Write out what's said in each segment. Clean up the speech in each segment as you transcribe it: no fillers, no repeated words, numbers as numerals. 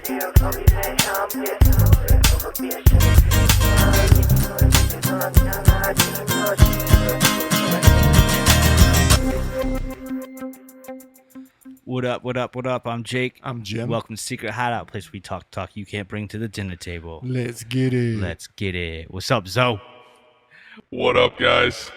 What up, what up, what up? I'm Jake. I'm Jim. Welcome to Secret Hideout, place we talk you can't bring to the dinner table. Let's get it. Let's get it. What's up, Zoe? What up, guys?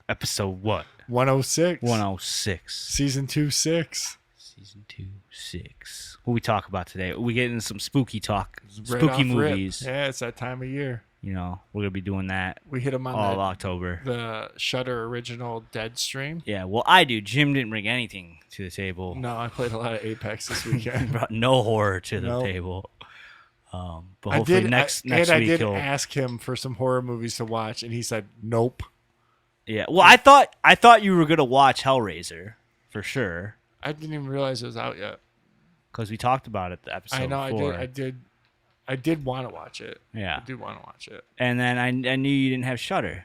Episode what? 106. 106. Season 2, 6. Season 2, 6. What we talk about today? We get into some spooky talk. Right Spooky off rip. movies. Yeah, it's that time of year. You know, we're going to be doing that We hit them on all October. the Shudder original Dead stream. Yeah, well, I do. Jim didn't bring anything to the table. No, I played a lot of Apex this weekend. Brought no horror to the Nope. table. But hopefully next week I did he'll... ask him for some horror movies to watch, and he said nope. Yeah, well, I thought you were going to watch Hellraiser, for sure. I didn't even realize it was out yet. Because we talked about it the episode I know before. I did want to watch it. Yeah. I do want to watch it. And then I knew you didn't have Shudder.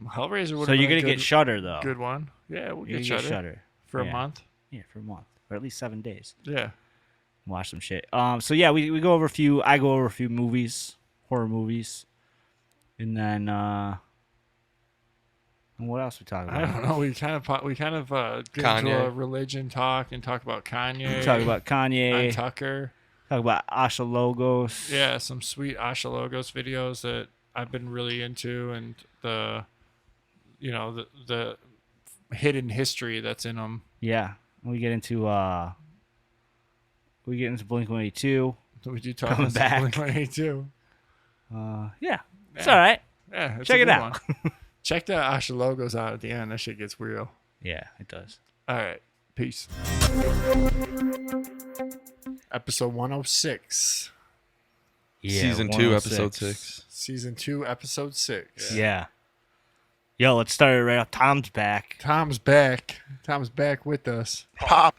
Hellraiser would So have you're been going to get Shudder, though. good one. Yeah, we'll You're get gonna Shudder for a Yeah. month. Yeah, for a month. Or at least 7 days. Yeah. Watch some shit. So yeah, we go over I go over a few movies, horror movies. And then, and what else we talk about? I don't know. We kind of get into Kanye. a religion talk and talk about Kanye. We talk about Kanye. on Tucker. Talk about Asha Logos. Yeah, some sweet Asha Logos videos that I've been really into, and the hidden history that's in them. Yeah. We get into Blink-182. We do talk Coming about back. Blink-182. Yeah. It's Yeah. all right. Yeah, it's Check a it good out. one. Check the Asha Logos out at the end. That shit gets real. Yeah, it does. All right, peace. Episode 106, Yeah, Season 2, 106. Episode 6. Season 2, Episode 6. Yeah. Yo, let's start it right off. Tom's back. Tom's back. Tom's back with us. Pop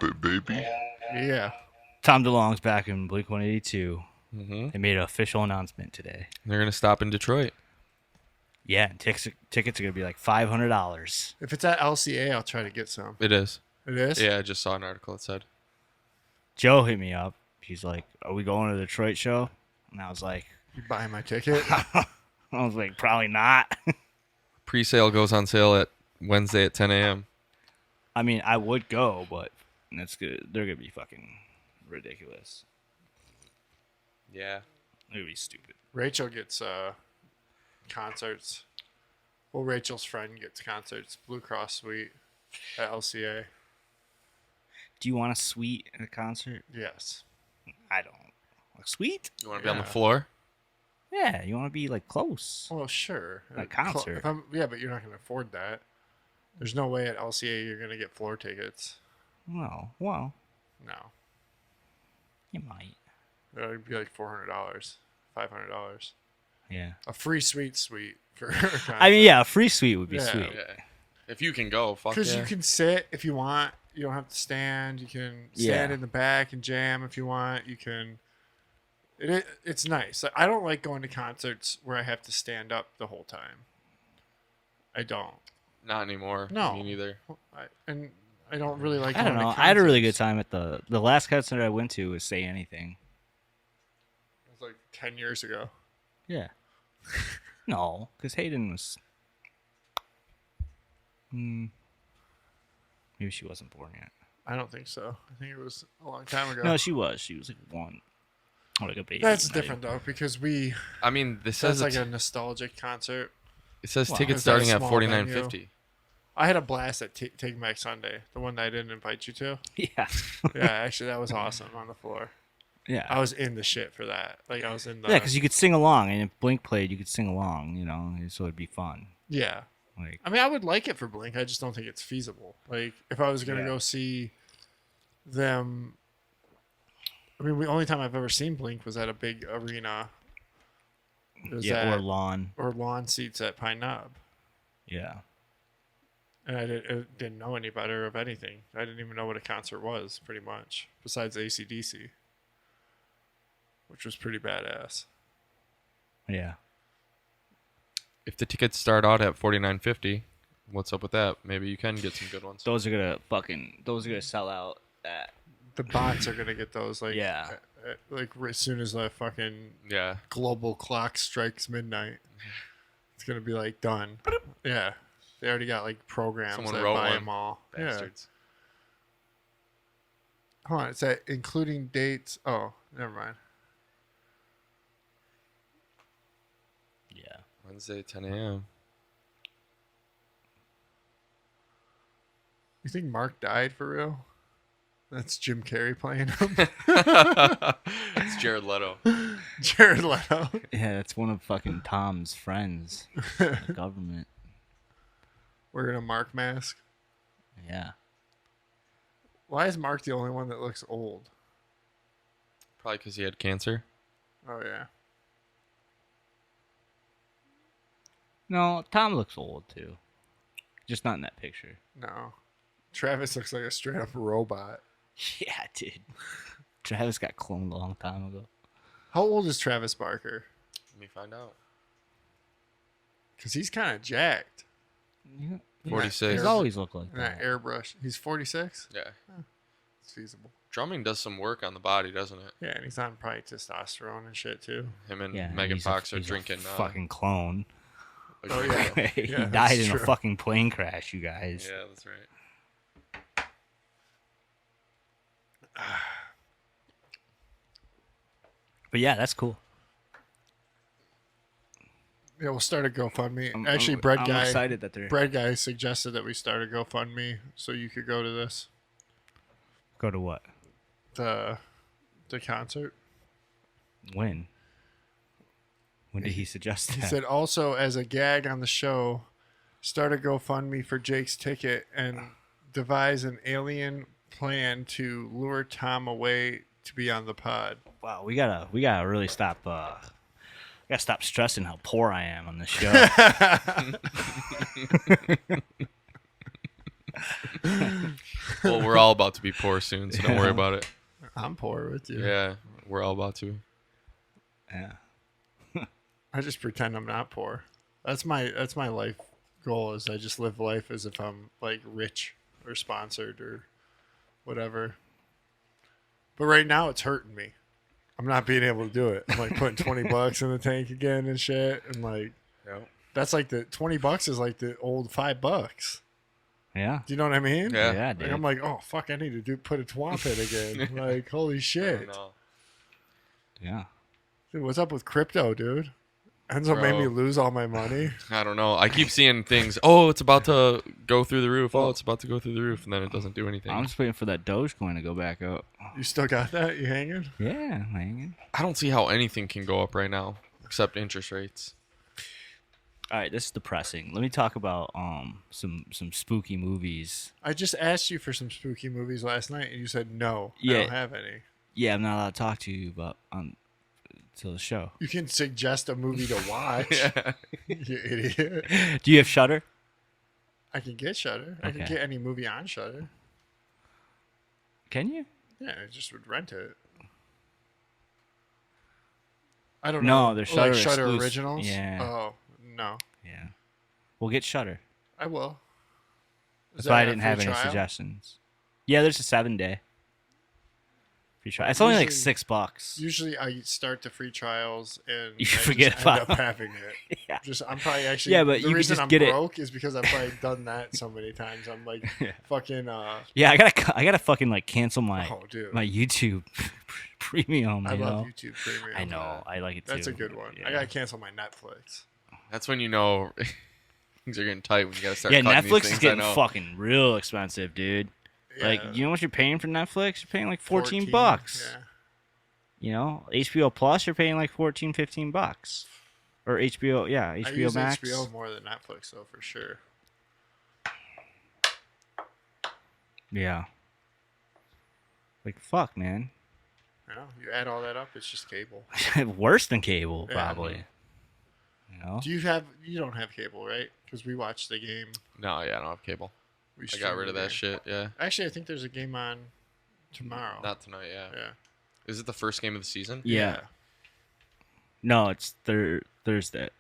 it, baby. Yeah. Tom DeLonge's back in Blink-182. Mm-hmm. They made an official announcement today. They're going to stop in Detroit. Yeah, and tickets are going to be like $500. If it's at LCA, I'll try to get some. It is. It is? Yeah, I just saw an article that said. Joe hit me up. He's like, "Are we going to the Detroit show?" And I was like, You buying my ticket? "Probably not." Pre-sale goes on sale at Wednesday at 10 a.m. I mean, I would go, but that's good. They're going to be fucking ridiculous. Yeah. They're going to be stupid. Rachel gets concerts. Well, Rachel's friend gets concerts. Blue Cross Suite at LCA. Do you want a suite at a concert? Yes. I don't. A suite? You want to be on the Yeah. floor? Yeah, you want to be like close. Well, sure. A concert. Yeah, but you're not going to afford that. There's no way at LCA you're going to get floor tickets. No, well, No. you might. It would be like $400, $500. Yeah. A free suite for a concert. I mean, yeah, a free suite would be Yeah. sweet. Yeah. If you can go, fuck Because yeah. you can sit if you want. You don't have to stand. You can stand Yeah. in the back and jam if you want. You can. It's nice. I don't like going to concerts where I have to stand up the whole time. I don't. Not anymore. No. Me neither. And I don't really like. I don't going know. to I had a really good concerts. time at the last concert I went to was Say Anything. It was like 10 years ago. Yeah. No, because Hayden was. Maybe she wasn't born yet. I don't think so. I think it was a long time ago. No, she was. She was like one. Or like a baby. That's maybe. different though because I mean, this that's says like a nostalgic concert. it says Wow. tickets Is that a starting at small $49.50. I had a blast at Take Back Sunday, the one that I didn't invite you to. Yeah. Yeah, actually, that was awesome on the floor. Yeah. I was in the shit for that. Like I was in the. Yeah, because you could sing along, and if Blink played, you could sing along, you know, so it'd be fun. Yeah. Like, I mean, I would like it for Blink. I just don't think it's feasible. Like, if I was gonna Yeah. go see them, I mean, the only time I've ever seen Blink was at a big arena. It was yeah, at, or lawn. or lawn seats at Pine Knob, Yeah. and I didn't know any better of anything. I didn't even know what a concert was, pretty much, besides AC/DC, which was pretty badass. Yeah. If the tickets start out at $49.50, what's up with that? Maybe you can get some good ones. Those are gonna sell out at the bots are gonna get those. Like, Yeah. like as soon as the fucking Yeah. global clock strikes midnight, it's gonna be like done. Yeah, they already got like programs Someone that wrote buy one. them all. Yeah. Bastards. Hold on, it's that including dates. Oh, never mind. Yeah. Wednesday, 10 a.m. You think Mark died for real? That's Jim Carrey playing him. It's Jared Leto. Jared Leto. Yeah, that's one of fucking Tom's friends. The government. Wearing a Mark mask. Yeah. Why is Mark the only one that looks old? Probably because he had cancer. Oh yeah. No, Tom looks old too. Just not in that picture. No. Travis looks like a straight up robot. Yeah, dude. Travis got cloned a long time ago. How old is Travis Barker? Let me find out. Because he's kind of jacked. Yeah. 46. He's always looked like In that that. airbrush. He's 46? Yeah. It's feasible. Drumming does some work on the body, doesn't it? Yeah, and he's on probably testosterone and shit too. Him and Yeah, Megan he's Fox are he's drinking. a fucking clone. Oh, yeah. He Yeah, died that's in true. a fucking plane crash, you guys. Yeah, that's right. But yeah, that's cool. Yeah, we'll start a GoFundMe. I'm- Actually, I'm Bread Guy. excited that they're Bread Guy suggested that we start a GoFundMe so you could go to this go to what? the concert. When? When did he suggest that? He said also as a gag on the show, start a GoFundMe for Jake's ticket and devise an alien plan to lure Tom away to be on the pod. Wow, we gotta really stop. Gotta stop stressing how poor I am on this show. Well, we're all about to be poor soon, so don't worry about it. I'm poor with you. Yeah, we're all about to. Yeah. I just pretend I'm not poor. That's my life goal is I just live life as if I'm like rich or sponsored or whatever. But right now it's hurting me. I'm not being able to do it. I'm like putting $20 in the tank again and shit, and like Yep. that's like the $20 is like the old $5. Yeah. Do you know what I mean? Yeah. Yeah, Like, dude. I'm like, oh fuck, I need to put a twomp in again. Like, holy shit. No. Yeah. Dude, what's up with crypto, dude? Enzo made Bro. me lose all my money. I don't know. I keep seeing things. Oh, it's about to go through the roof. Oh, it's about to go through the roof, and then it doesn't do anything. I'm just waiting for that Dogecoin to go back up. You still got that? You hanging? Yeah, I'm hanging. I don't see how anything can go up right now except interest rates. All right, this is depressing. Let me talk about some spooky movies. I just asked you for some spooky movies last night, and you said no. I Yeah. don't have any. Yeah, I'm not allowed to talk to you about till the show. You can suggest a movie to watch. You idiot. Do you have Shutter? I can get Shutter. I can Okay. get any movie on Shutter. Can you? Yeah, I just would rent it. I don't No, know. they're Like Shudder Shutter exclusive. originals. Yeah. Oh no, Yeah. We'll get Shutter. I will. Is That's why I that a didn't have free any trial? suggestions. Yeah, there's a 7-day free trial. It's only like Usually- $6. Usually, I start the free trials and You I forget just end about up having it. Yeah. Just I'm probably actually Yeah, but the you could reason just I'm get it- broke is because I've probably done that so many times. I'm like fucking Yeah, I gotta fucking like cancel my oh dude. my YouTube premium. I you love know? YouTube Premium. I know. I like it too. That's a good one. Yeah. I gotta cancel my Netflix. That's when you know things are getting tight when you gotta start. Yeah, cutting these Netflix is things, getting I know. fucking real expensive, dude. Like, Yeah, you know what you're paying for Netflix? You're paying like 14 14, bucks. Yeah. You know, HBO Plus, you're paying like 14, 15 bucks. Or HBO, yeah, I HBO use Max. HBO more than Netflix though, for sure. Yeah. Like, fuck, man. You know, you add all that up, it's just cable. Worse than cable, Yeah. probably. You know? You don't have cable, right? Because we watch the game. No, yeah, I don't have cable. We I stream got rid the of that game. shit. Yeah, Actually, I think there's a game on tomorrow. not tonight. Yeah. Yeah. Is it the first game of the season? Yeah. No, it's Thursday.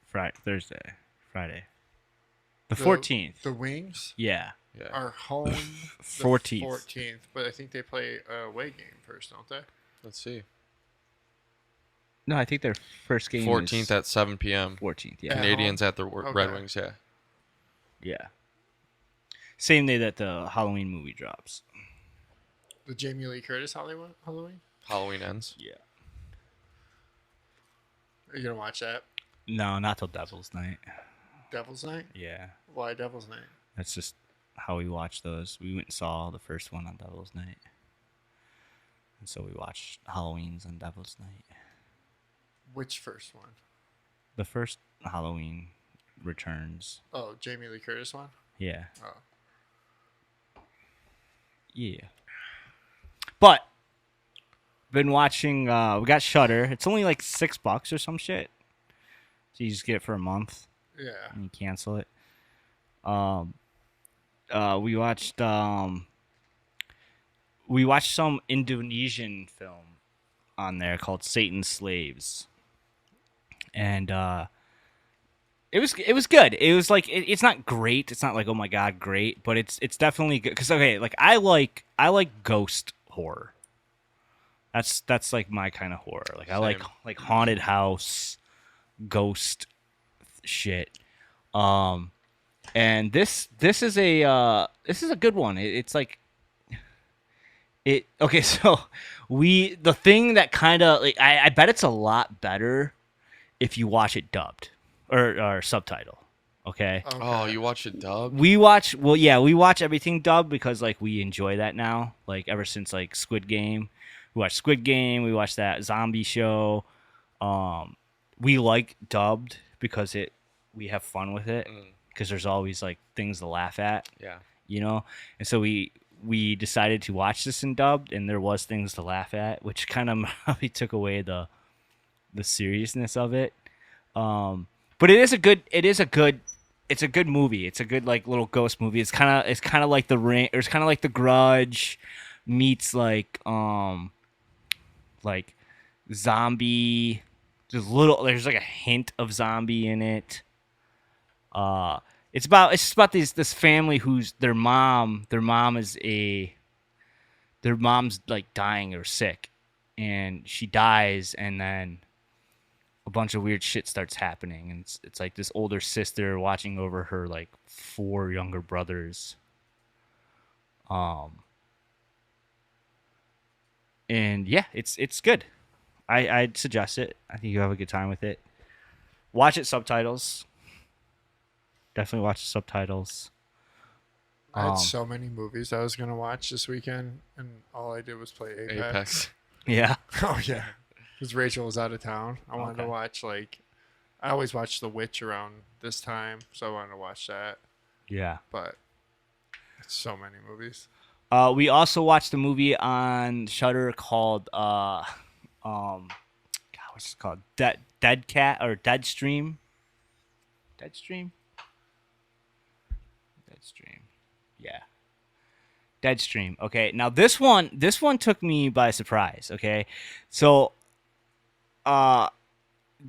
Friday. The 14th. The Wings. Yeah. Yeah. are home the 14th. 14th, but I think they play a away game first, don't they? Let's see. No, I think their first game 14th is at 7 p.m. 14th. Yeah. Yeah. Canadians at the Red Okay. Wings. Yeah. Yeah. Same day that the Halloween movie drops. The Jamie Lee Curtis Halloween? Halloween ends. Yeah. Are you gonna watch that? No, not till Devil's Night. Devil's Night? Yeah. Why Devil's Night? That's just how we watch those. We went and saw the first one on Devil's Night. And so we watched Halloween's on Devil's Night. Which first one? The first Halloween Returns. Oh, Jamie Lee Curtis one? Yeah. Oh. Yeah. But been watching we got Shudder. It's only like $6 or some shit. So you just get it for a month Yeah. and you cancel it. We watched some Indonesian film on there called Satan's Slaves. And it was good. It was like it's not great. It's not like oh my god great, but it's definitely good cuz okay, like I like ghost horror. That's like my kind of horror. Like I Same. like haunted house ghost shit. And this is a good one. It's like it okay, so the thing that kind of like I bet it's a lot better if you watch it dubbed or subtitle. Okay? Oh, you watch it dubbed? We watch everything dubbed because like we enjoy that now. Like ever since like Squid Game. We watched Squid Game, we watched that zombie show. We like dubbed because we have fun with it because there's always like things to laugh at, Yeah. you know? And so we decided to watch this in dubbed and there was things to laugh at, which kind of probably took away the seriousness of it. But it's a good movie. It's a good like little ghost movie. It's kind of like The Ring, or it's kind of like The Grudge meets like zombie. There's like a hint of zombie in it. It's about this family whose their mom's like dying or sick, and she dies, and then a bunch of weird shit starts happening, and it's like this older sister watching over her like 4 younger brothers. And yeah, it's good. I'd suggest it. I think you have a good time with it. Watch it subtitles. Definitely watch the subtitles. I had so many movies I was gonna watch this weekend, and all I did was play Apex. Apex. Yeah. Oh yeah, because Rachel was out of town. I wanted to Okay. watch I always watch The Witch around this time, so I wanted to watch that. Yeah. But it's so many movies. We also watched a movie on Shudder called God, what's it called? Dead Cat or Deadstream. Deadstream. Yeah. Deadstream. Okay. Now this one took me by surprise. Okay. So,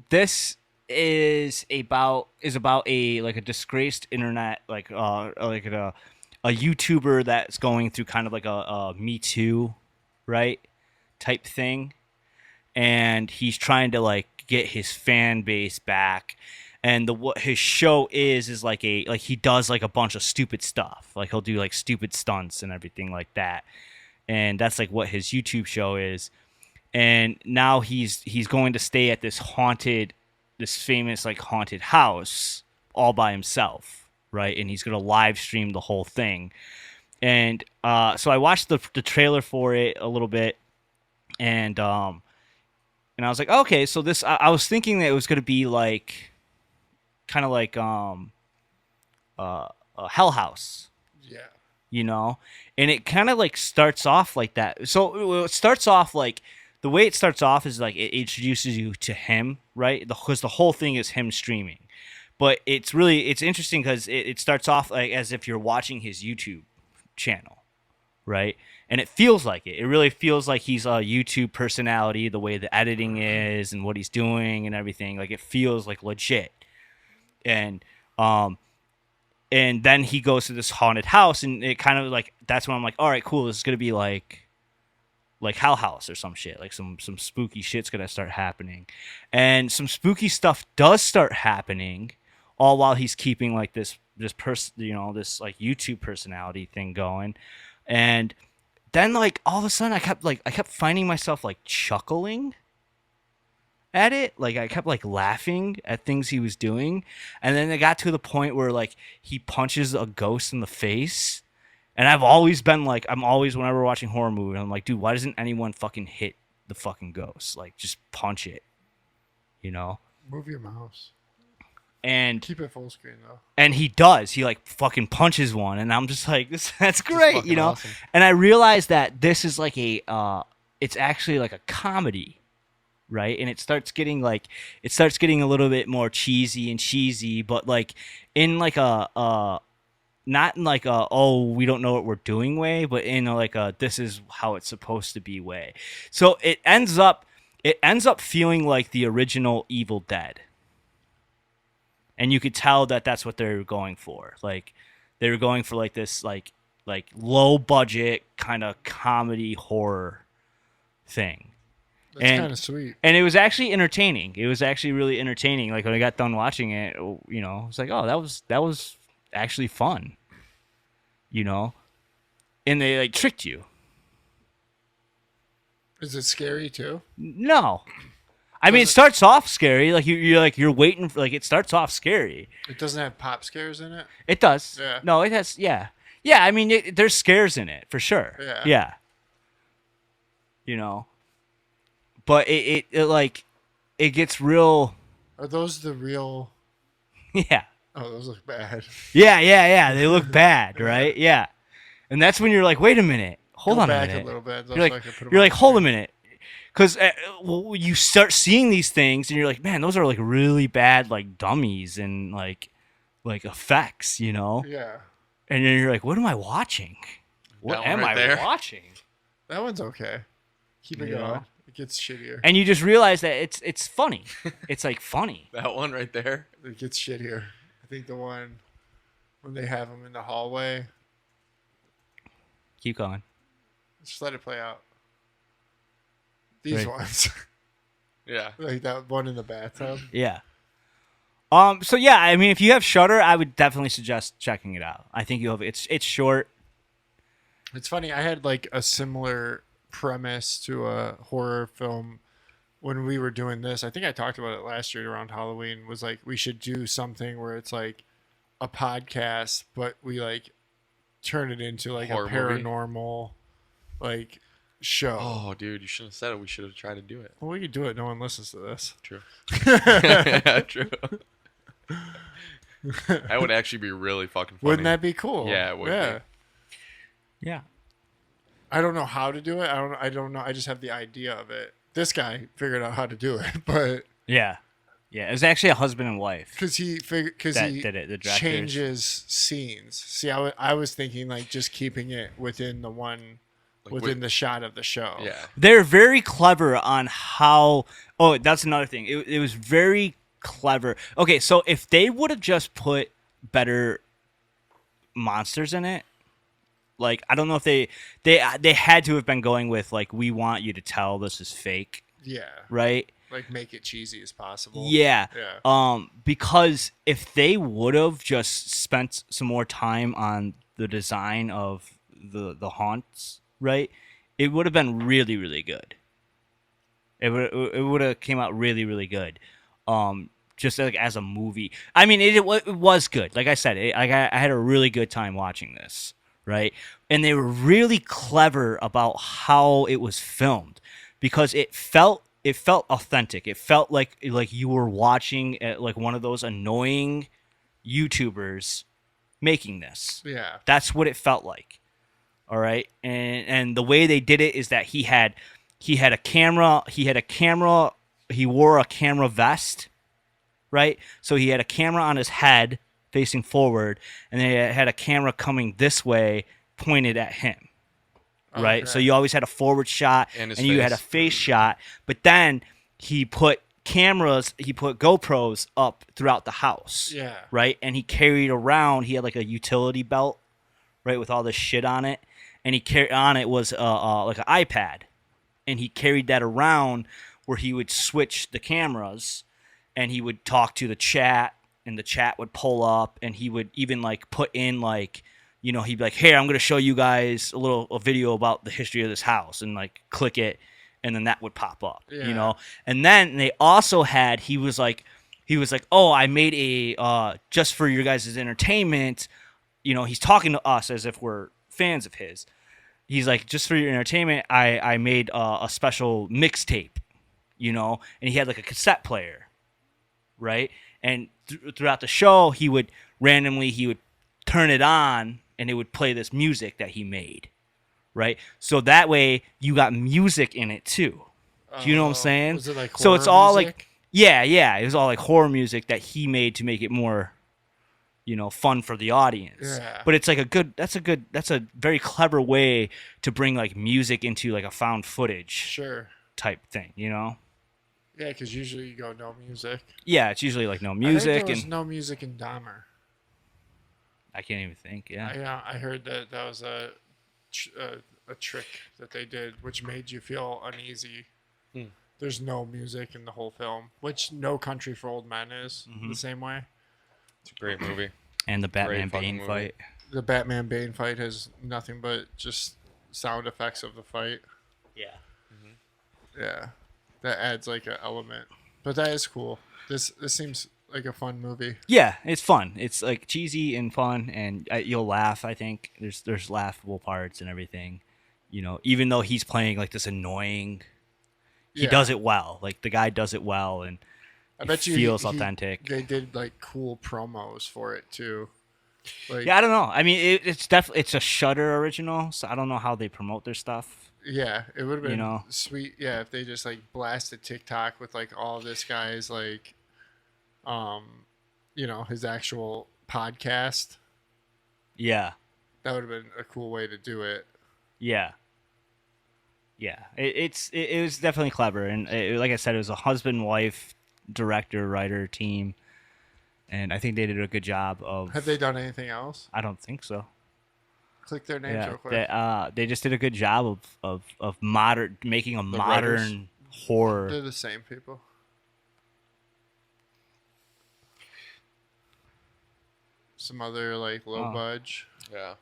this is about a like a disgraced internet like a YouTuber that's going through kind of like a Me Too, right, type thing, and he's trying to like get his fan base back. And what his show is like he does like a bunch of stupid stuff. Like he'll do like stupid stunts and everything like that. And that's like what his YouTube show is. And now he's going to stay at this famous like haunted house all by himself, right? And he's going to live stream the whole thing. And so I watched the trailer for it a little bit, and I was like, okay, so this I was thinking that it was going to be like kind of like a Hell House, Yeah. you know, and it kind of like starts off like that. So it starts off like the way it starts off is like it introduces you to him, right? Because the whole thing is him streaming, but it's interesting because it starts off like as if you're watching his YouTube channel, right? And it feels like it. It really feels like he's a YouTube personality, the way the editing is and what he's doing and everything. Like it feels like legit. And and then he goes to this haunted house, and it kind of like that's when I'm like, all right, cool, this is gonna be like Hell House or some shit, like some spooky shit's gonna start happening, and some spooky stuff does start happening, all while he's keeping like this person, this like YouTube personality thing going, and then like all of a sudden I kept finding myself like chuckling at it. Like I kept like laughing at things he was doing, and then it got to the point where like he punches a ghost in the face, and I've always been like, whenever we're watching horror movies, I'm like, dude, why doesn't anyone fucking hit the fucking ghost? Like just punch it, Move your mouse. And Keep it full screen though. And he does. He like fucking punches one, and I'm just like, that's great, fucking awesome. And I realized that this is like it's actually like a comedy, right? And it starts getting a little bit more cheesy, but like in like a not in like a, oh, we don't know what we're doing way, but in a, like a, this is how it's supposed to be way. So it ends up feeling like the original Evil Dead. And you could tell that that's what they're going for. Like they were going for like this like low budget kind of comedy horror thing. That's kind of sweet. And it was actually entertaining. It was actually really entertaining. Like when I got done watching it, it's like, oh, that was actually fun. And they like tricked you. Is it scary too? No. I mean, it starts off scary. Like you're waiting for, like, it starts off scary. It doesn't have pop scares in it? It does. Yeah. No, it has. Yeah. Yeah. I mean, there's scares in it for sure. Yeah. Yeah. But it like, it gets real. Are those the real? Yeah. Oh, those look bad. Yeah. They look bad, right? Yeah. And that's when you're like, wait a minute. Hold on a minute. A little bit. You're like, hold a minute. Because you start seeing these things, and you're like, man, those are like really bad, like dummies and like effects, Yeah. And then you're like, what am I watching? What am I watching? That one's okay. Keep it going. It gets shittier. And you just realize that it's funny. It's like funny. That one right there. It gets shittier. I think the one when they have them in the hallway. Keep going. Just let it play out. These ones. Yeah. Like that one in the bathtub. Yeah. So yeah, I mean, if you have Shudder, I would definitely suggest checking it out. I think it's short. It's funny. I had like a similar premise to a horror film when we were doing this. I think I talked about it last year around Halloween. Was like we should do something where it's like a podcast, but we like turn it into like horror a paranormal like show. Oh, dude, you shouldn't have said it. We should have tried to do it. Well, we could do it. No one listens to this. True. Yeah, true. That would actually be really fucking funny. Wouldn't that be cool? Yeah, it would yeah. be. Yeah. I don't know how to do it. I don't know. I just have the idea of it. This guy figured out how to do it, but Yeah. Yeah. It was actually a husband and wife. because he did it. The directors. Changes scenes. See, I was thinking like just keeping it within the one. Like within the shot of the show. Yeah. They're very clever on how. Oh, that's another thing. It was very clever. Okay, so if they would have just put better monsters in it, like I don't know if they had to have been going with like, we want you to tell this is fake, Yeah. right? Like make it cheesy as possible. Yeah. Yeah. Because if they would have just spent some more time on the design of the haunts, right, it would have been really, really good. It would have came out really, really good. Just like as a movie. I mean, it was good. Like I said, I had a really good time watching this, right? And they were really clever about how it was filmed because it felt authentic. It felt like you were watching like one of those annoying YouTubers making this. Yeah. That's what it felt like. All right, and the way they did it is that he had a camera. He wore a camera vest, right? So he had a camera on his head facing forward, and they had a camera coming this way, pointed at him, right? Okay. So you always had a forward shot, And his you had a face. face shot. But then he put cameras. He put GoPros up throughout the house. Yeah. Right, and he carried around. He had like a utility belt, right, with all this shit on it, and he carried on it was like an iPad, and he carried that around where he would switch the cameras, and he would talk to the chat, and the chat would pull up, and he would even like put in like, he'd be like, "Hey, I'm gonna show you guys a video about the history of this house," and like click it, and then that would pop up, Yeah. And then they also had he was like, "Oh, I made a just for your guys' entertainment." He's talking to us as if we're fans of his. He's like, "Just for your entertainment, I made a special mixtape," and he had like a cassette player, right? And throughout the show, he would turn it on, and it would play this music that he made, right? So that way, you got music in it too. Do you know what I'm saying? Was it like so it's horror all music? like, yeah, it was all like horror music that he made to make it more, fun for the audience. Yeah. But it's like that's a very clever way to bring like music into like a found footage Sure. type thing, Yeah, because usually you go no music. Yeah, it's usually like no I music, think there was and no music in Dahmer. I can't even think. Yeah. Yeah, I heard that was a trick that they did, which made you feel uneasy. There's no music in the whole film, which No Country for Old Men is the same way. It's a great movie. And the Batman fucking Bane movie. fight. The Batman Bane fight has nothing but just sound effects of the fight. Yeah. Yeah, that adds like an element, but that is cool. This seems like a fun movie. Yeah, it's fun. It's like cheesy and fun, and you'll laugh. I think there's laughable parts and everything. Even though he's playing like this annoying, he Yeah. does it well. Like the guy does it well, and I it bet you feels authentic. They did like cool promos for it too. Like, Yeah, I don't know. I mean, it's definitely it's a Shudder original, so I don't know how they promote their stuff. yeah, it would have been know? sweet. Yeah, if they just like blasted TikTok with like all this guy's like, his actual podcast. Yeah, That would have been a cool way to do it. yeah. It was definitely clever, and like I said, it was a husband, wife, director, writer team, and I think they did a good job of. Have they done anything else? I don't think so. Click their names Yeah, real quick. they just did a good job of making a modern writers? horror. They're the same people. Some other like low Oh. budge. Yeah.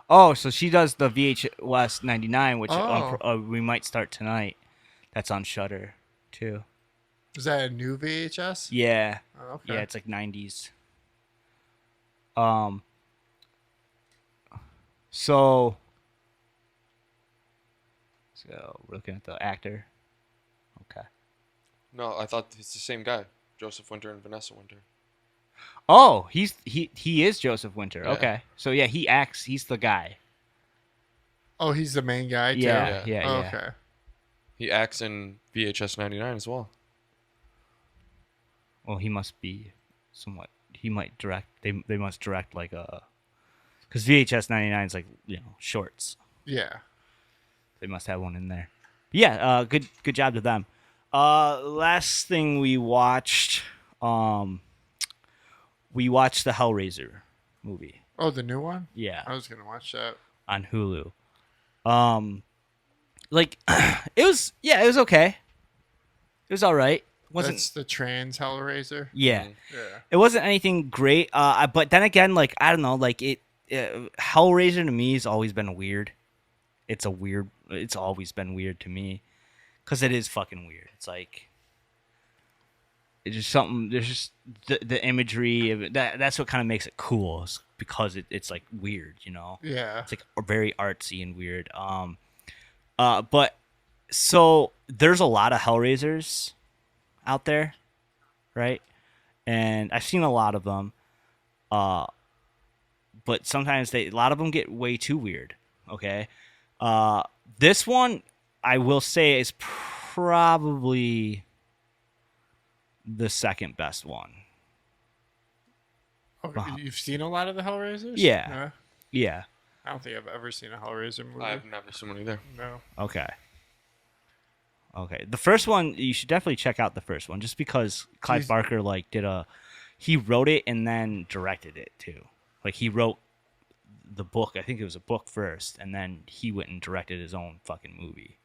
Oh, so she does the VHS 99, which Oh. we might start tonight. That's on Shudder too. Is that a new VHS? Yeah, Oh, okay. yeah, it's like 90s. So we're looking at the actor. Okay. No, I thought it's the same guy, Joseph Winter and Vanessa Winter. Oh, he is Joseph Winter. Yeah. Okay, so yeah, he acts. He's the guy. Oh, he's the main guy too. Yeah, Yeah. yeah, Oh, yeah. okay. He acts in VHS 99 as well. Well, he must be somewhat. He might direct. They must direct like a. Because VHS 99 is like shorts. Yeah. They must have one in there. Yeah, good job to them. Last thing we watched the Hellraiser movie. Oh, the new one? Yeah, I was gonna watch that. on Hulu. Like it was okay. It was all right. Wasn't That's the trans Hellraiser. yeah. Yeah. It wasn't anything great. But then again, like I don't know, like Hellraiser to me has always been weird. It's always been weird to me, because it is fucking weird. It's like it's just something. There's just the imagery of it, that's what kind of makes it cool, is because it's like weird, Yeah. It's like very artsy and weird. But so there's a lot of Hellraisers out there, right? And I've seen a lot of them. But sometimes a lot of them get way too weird. Okay. This one, I will say, is probably the second best one. Oh, you've seen a lot of the Hellraisers? Yeah. Yeah. I don't think I've ever seen a Hellraiser movie. I've never seen one either. No. Okay. Okay. The first one, you should definitely check out the first one, just because Clive Jeez. Barker he wrote it and then directed it too. Like he wrote the book. I think it was a book first, and then he went and directed his own fucking movie.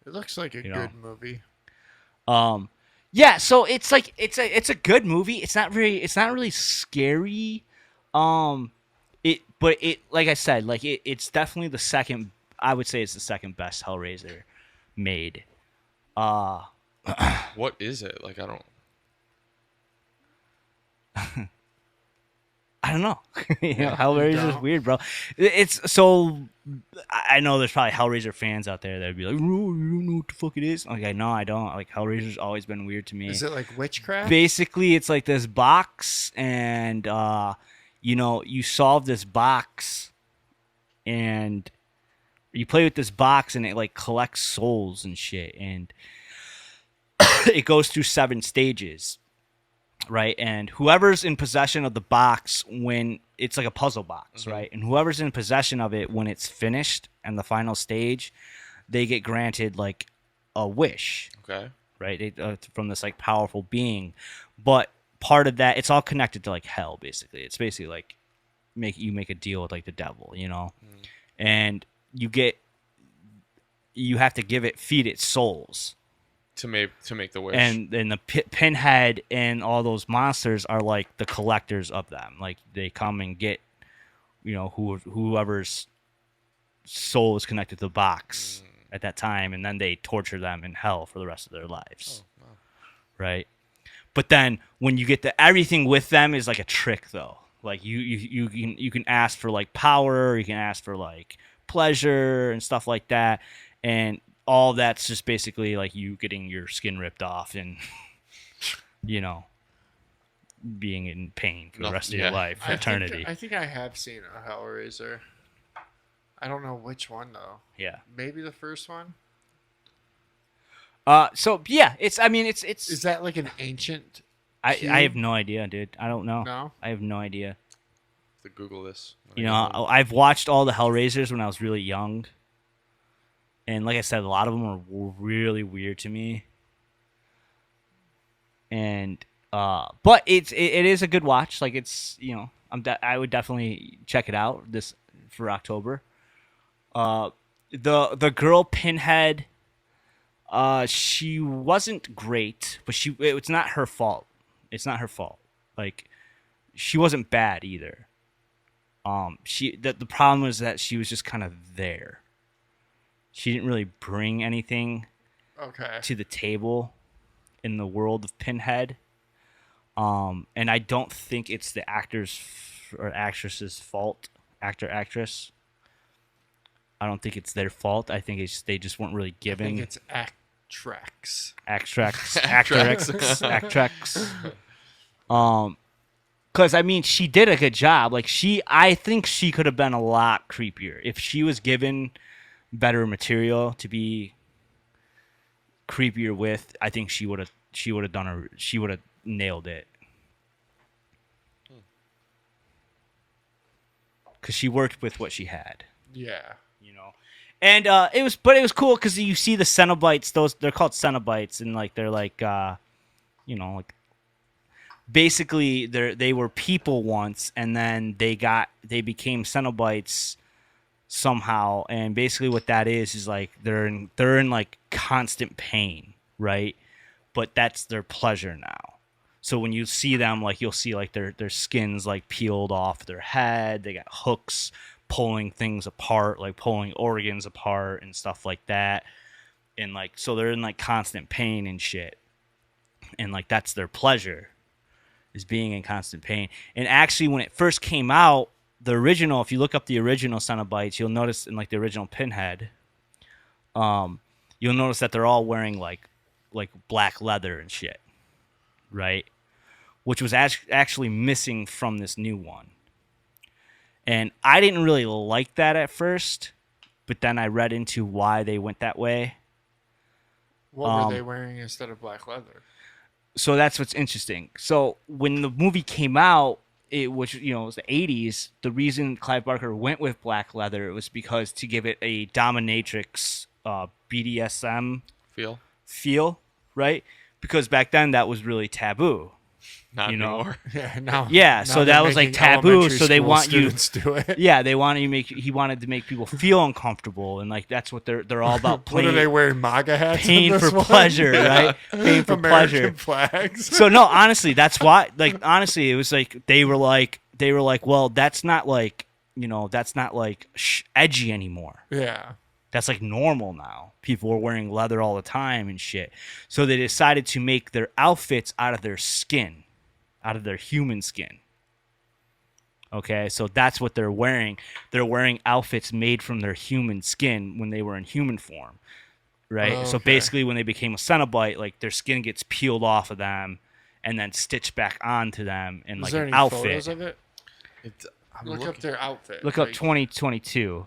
It looks like a You good know. movie. Yeah. So it's like it's a good movie. It's not really scary. But it like I said, like it's definitely the second. I would say it's the second best Hellraiser made. What is it? Like I don't. I don't know. You Hellraiser's don't? weird, bro. It's so. I know there's probably Hellraiser fans out there that'd be like, "Oh, you don't know what the fuck it is." Like, no, I don't. Like, Hellraiser's always been weird to me. Is it like witchcraft? Basically, it's like this box, and you solve this box, and you play with this box, and it like collects souls and shit, and it goes through 7 stages. Right, and whoever's in possession of the box when it's like a puzzle box, right, and whoever's in possession of it when it's finished and the final stage, they get granted like a wish, Okay. right, from this like powerful being. But part of that, it's all connected to like hell. Basically, it's basically like make a deal with like the devil, and you have to feed it souls. To make the wish. And then the Pinhead and all those monsters are like the collectors of them. Like they come and get, whoever's soul is connected to the box at that time, and then they torture them in hell for the rest of their lives. Oh, wow. Right. But then when you get everything with them is like a trick though. Like you can ask for like power, you can ask for like pleasure and stuff like that, and all that's just basically like you getting your skin ripped off and being in pain for the rest of your life for eternity. I think I have seen a Hellraiser. I don't know which one though. Yeah. Maybe the first one. So yeah, it's Is that like an ancient? I cube? have no idea, dude. I don't know. No? I have no idea. To Google this. I've watched all the Hellraisers when I was really young. And like I said, a lot of them are really weird to me. And but it is a good watch. Like it's I would definitely check it out this for October. The girl Pinhead, she wasn't great, but it's not her fault. It's not her fault. Like she wasn't bad either. The problem was that she was just kind of there. She didn't really bring anything to the table in the world of Pinhead. And I don't think it's the actor's or actress's fault. Actress. I don't think it's their fault. I think they just weren't really I think think it's Actrax. Actrax. Because she did a good job. Like I think she could have been a lot creepier if she was given better material to be creepier with. I think she would have nailed it. Because she worked with what she had. Yeah. And it was cool because you see the Cenobites. They're called Cenobites, and like they're like like basically they were people once, and then they became Cenobites somehow. And basically what that is like they're in like constant pain, right? But that's their pleasure now. So when you see them, like you'll see like their skins like peeled off their head. They got hooks pulling things apart, like pulling organs apart and stuff like that. And like so they're in like constant pain and shit. And like that's their pleasure, is being in constant pain. And actually when it first came out, the original, if you look up the original Cenobites, you'll notice in like the original Pinhead, you'll notice that they're all wearing like black leather and shit, right? Which was actually missing from this new one. And I didn't really like that at first, but then I read into why they went that way. What were they wearing instead of black leather? So that's what's interesting. So when the movie came out, it was the 80s. The reason Clive Barker went with black leather was because to give it a dominatrix BDSM feel, right? Because back then that was really taboo. Not You know? anymore. Yeah, now. Yeah, now so they're that was like making taboo. elementary So they school want you. students do it. Yeah, they wanted you make. He wanted to make people feel uncomfortable, and like that's what they're all about. What are they wearing? MAGA hats? in Pain this for one? pleasure, right? Pain for pleasure. American flags. So no, honestly, that's why. Like honestly, it was like they were like, well, that's not like that's not like edgy anymore. Yeah. That's like normal now. People are wearing leather all the time and shit. So they decided to make their outfits out of their skin, out of their human skin. Okay, so that's what they're wearing. They're wearing outfits made from their human skin when they were in human form, right? So Okay. basically, when they became a Cenobite, like their skin gets peeled off of them and then stitched back onto them in Is like there an any outfit. photos of it? I'm Look up looking. their outfit. Look up Like, 2022.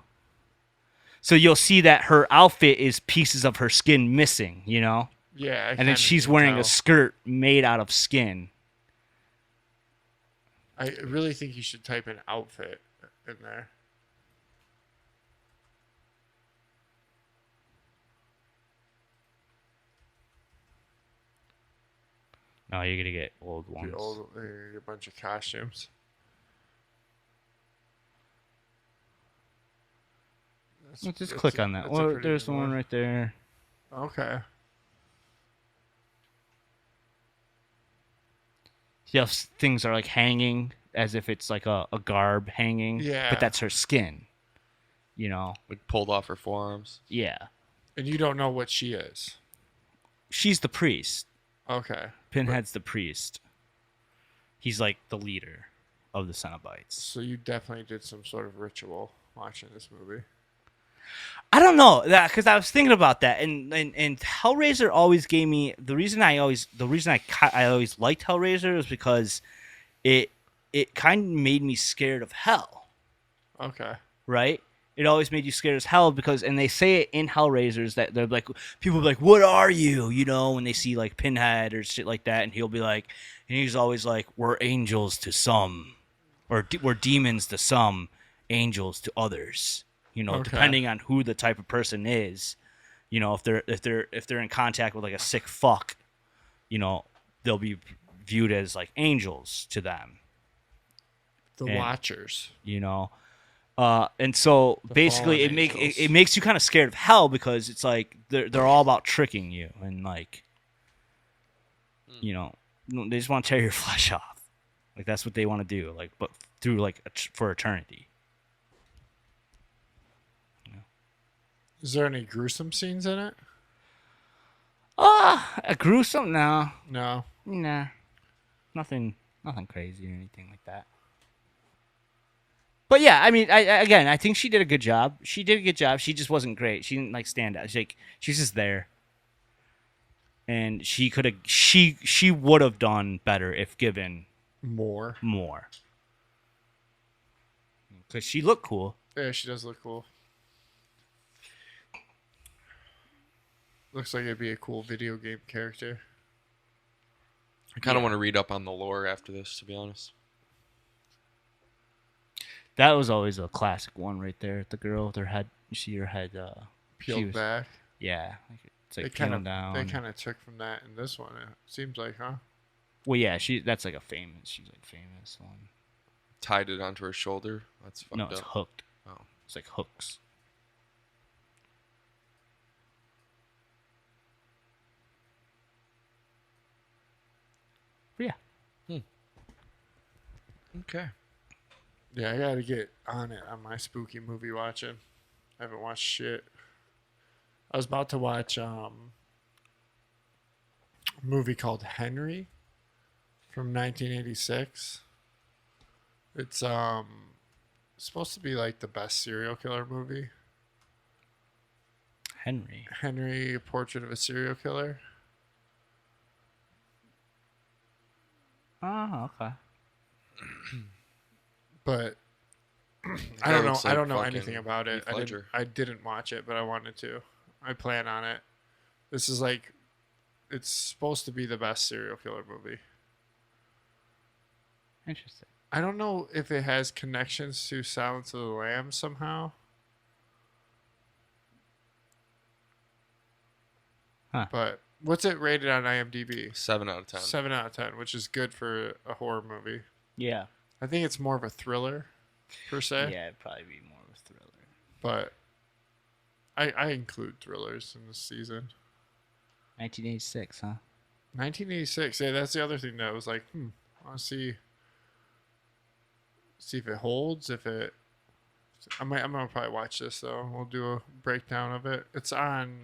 So you'll see that her outfit is pieces of her skin missing, Yeah. and then she's wearing a skirt made out of skin. I really think you should type in outfit in there. No, you're gonna get old ones. The old, a bunch of costumes. Well, just click on that. that's a Well, pretty there's good one one. right there. Okay. Yeah, things are like hanging as if it's like a garb hanging. Yeah. But that's her skin. Like pulled off her forearms. Yeah. And you don't know what she is. She's the priest. Okay. Pinhead's the priest. He's like the leader of the Cenobites. So you definitely did some sort of ritual watching this movie. I don't know that because I was thinking about that, and Hellraiser always gave me the reason I always liked Hellraiser is because it kind of made me scared of hell, Okay. right? It always made you scared as hell because, and they say it in Hellraisers that they're like, people be like, "What are you?" When they see like Pinhead or shit like that, and he'll be like, and he's always like, "We're angels to some, or we're demons to some, angels to others." Okay. Depending on who the type of person is, if they're in contact with like a sick fuck, they'll be viewed as like angels to them. The And- Watchers. And so The basically fallen angels. it makes you kind of scared of hell because it's like they're all about tricking you and like they just want to tear your flesh off, like that's what they want to do, like but through like for eternity. Is there any gruesome scenes in it? A gruesome? No, No. nah, nothing crazy or anything like that. But yeah, I mean, I think she did a good job. She did a good job. She just wasn't great. She didn't like stand out. She's just there, and she could have. She would have done better if given More. more. Because she looked cool. Yeah, she does look cool. Looks like it'd be a cool video game character. I kind of want to read up on the lore after this, to be honest. That was always a classic one right there. The girl with her head. You see her head. She Peeled was- back. Yeah, like it's like They kind peeling of down. took from that in this one. It seems like, huh? Well, yeah, that's like a famous. She's like famous one. Tied it onto her shoulder. That's fucked No, it's up. hooked. Oh. It's like hooks. But yeah. Okay. Yeah, I gotta get on it on my spooky movie watching. I haven't watched shit. I was about to watch a movie called Henry from 1986. It's supposed to be like the best serial killer movie. Henry. Henry, A Portrait of a Serial Killer. Oh, okay. But I guy don't know. looks I like don't know fucking anything about it. Heath Ledger. I didn't watch it, but I wanted to. I plan on it. This is like, it's supposed to be the best serial killer movie. Interesting. I don't know if it has connections to Silence of the Lambs somehow. But what's it rated on IMDb? 7 out of 10. 7 out of 10, which is good for a horror movie. Yeah. I think it's more of a thriller, per se. Yeah, it'd probably be more of a thriller. But I include thrillers in this season. 1986, huh? 1986. Yeah, that's the other thing that was like, I want to see if it holds. If it, I'm gonna probably watch this though. We'll do a breakdown of it. It's on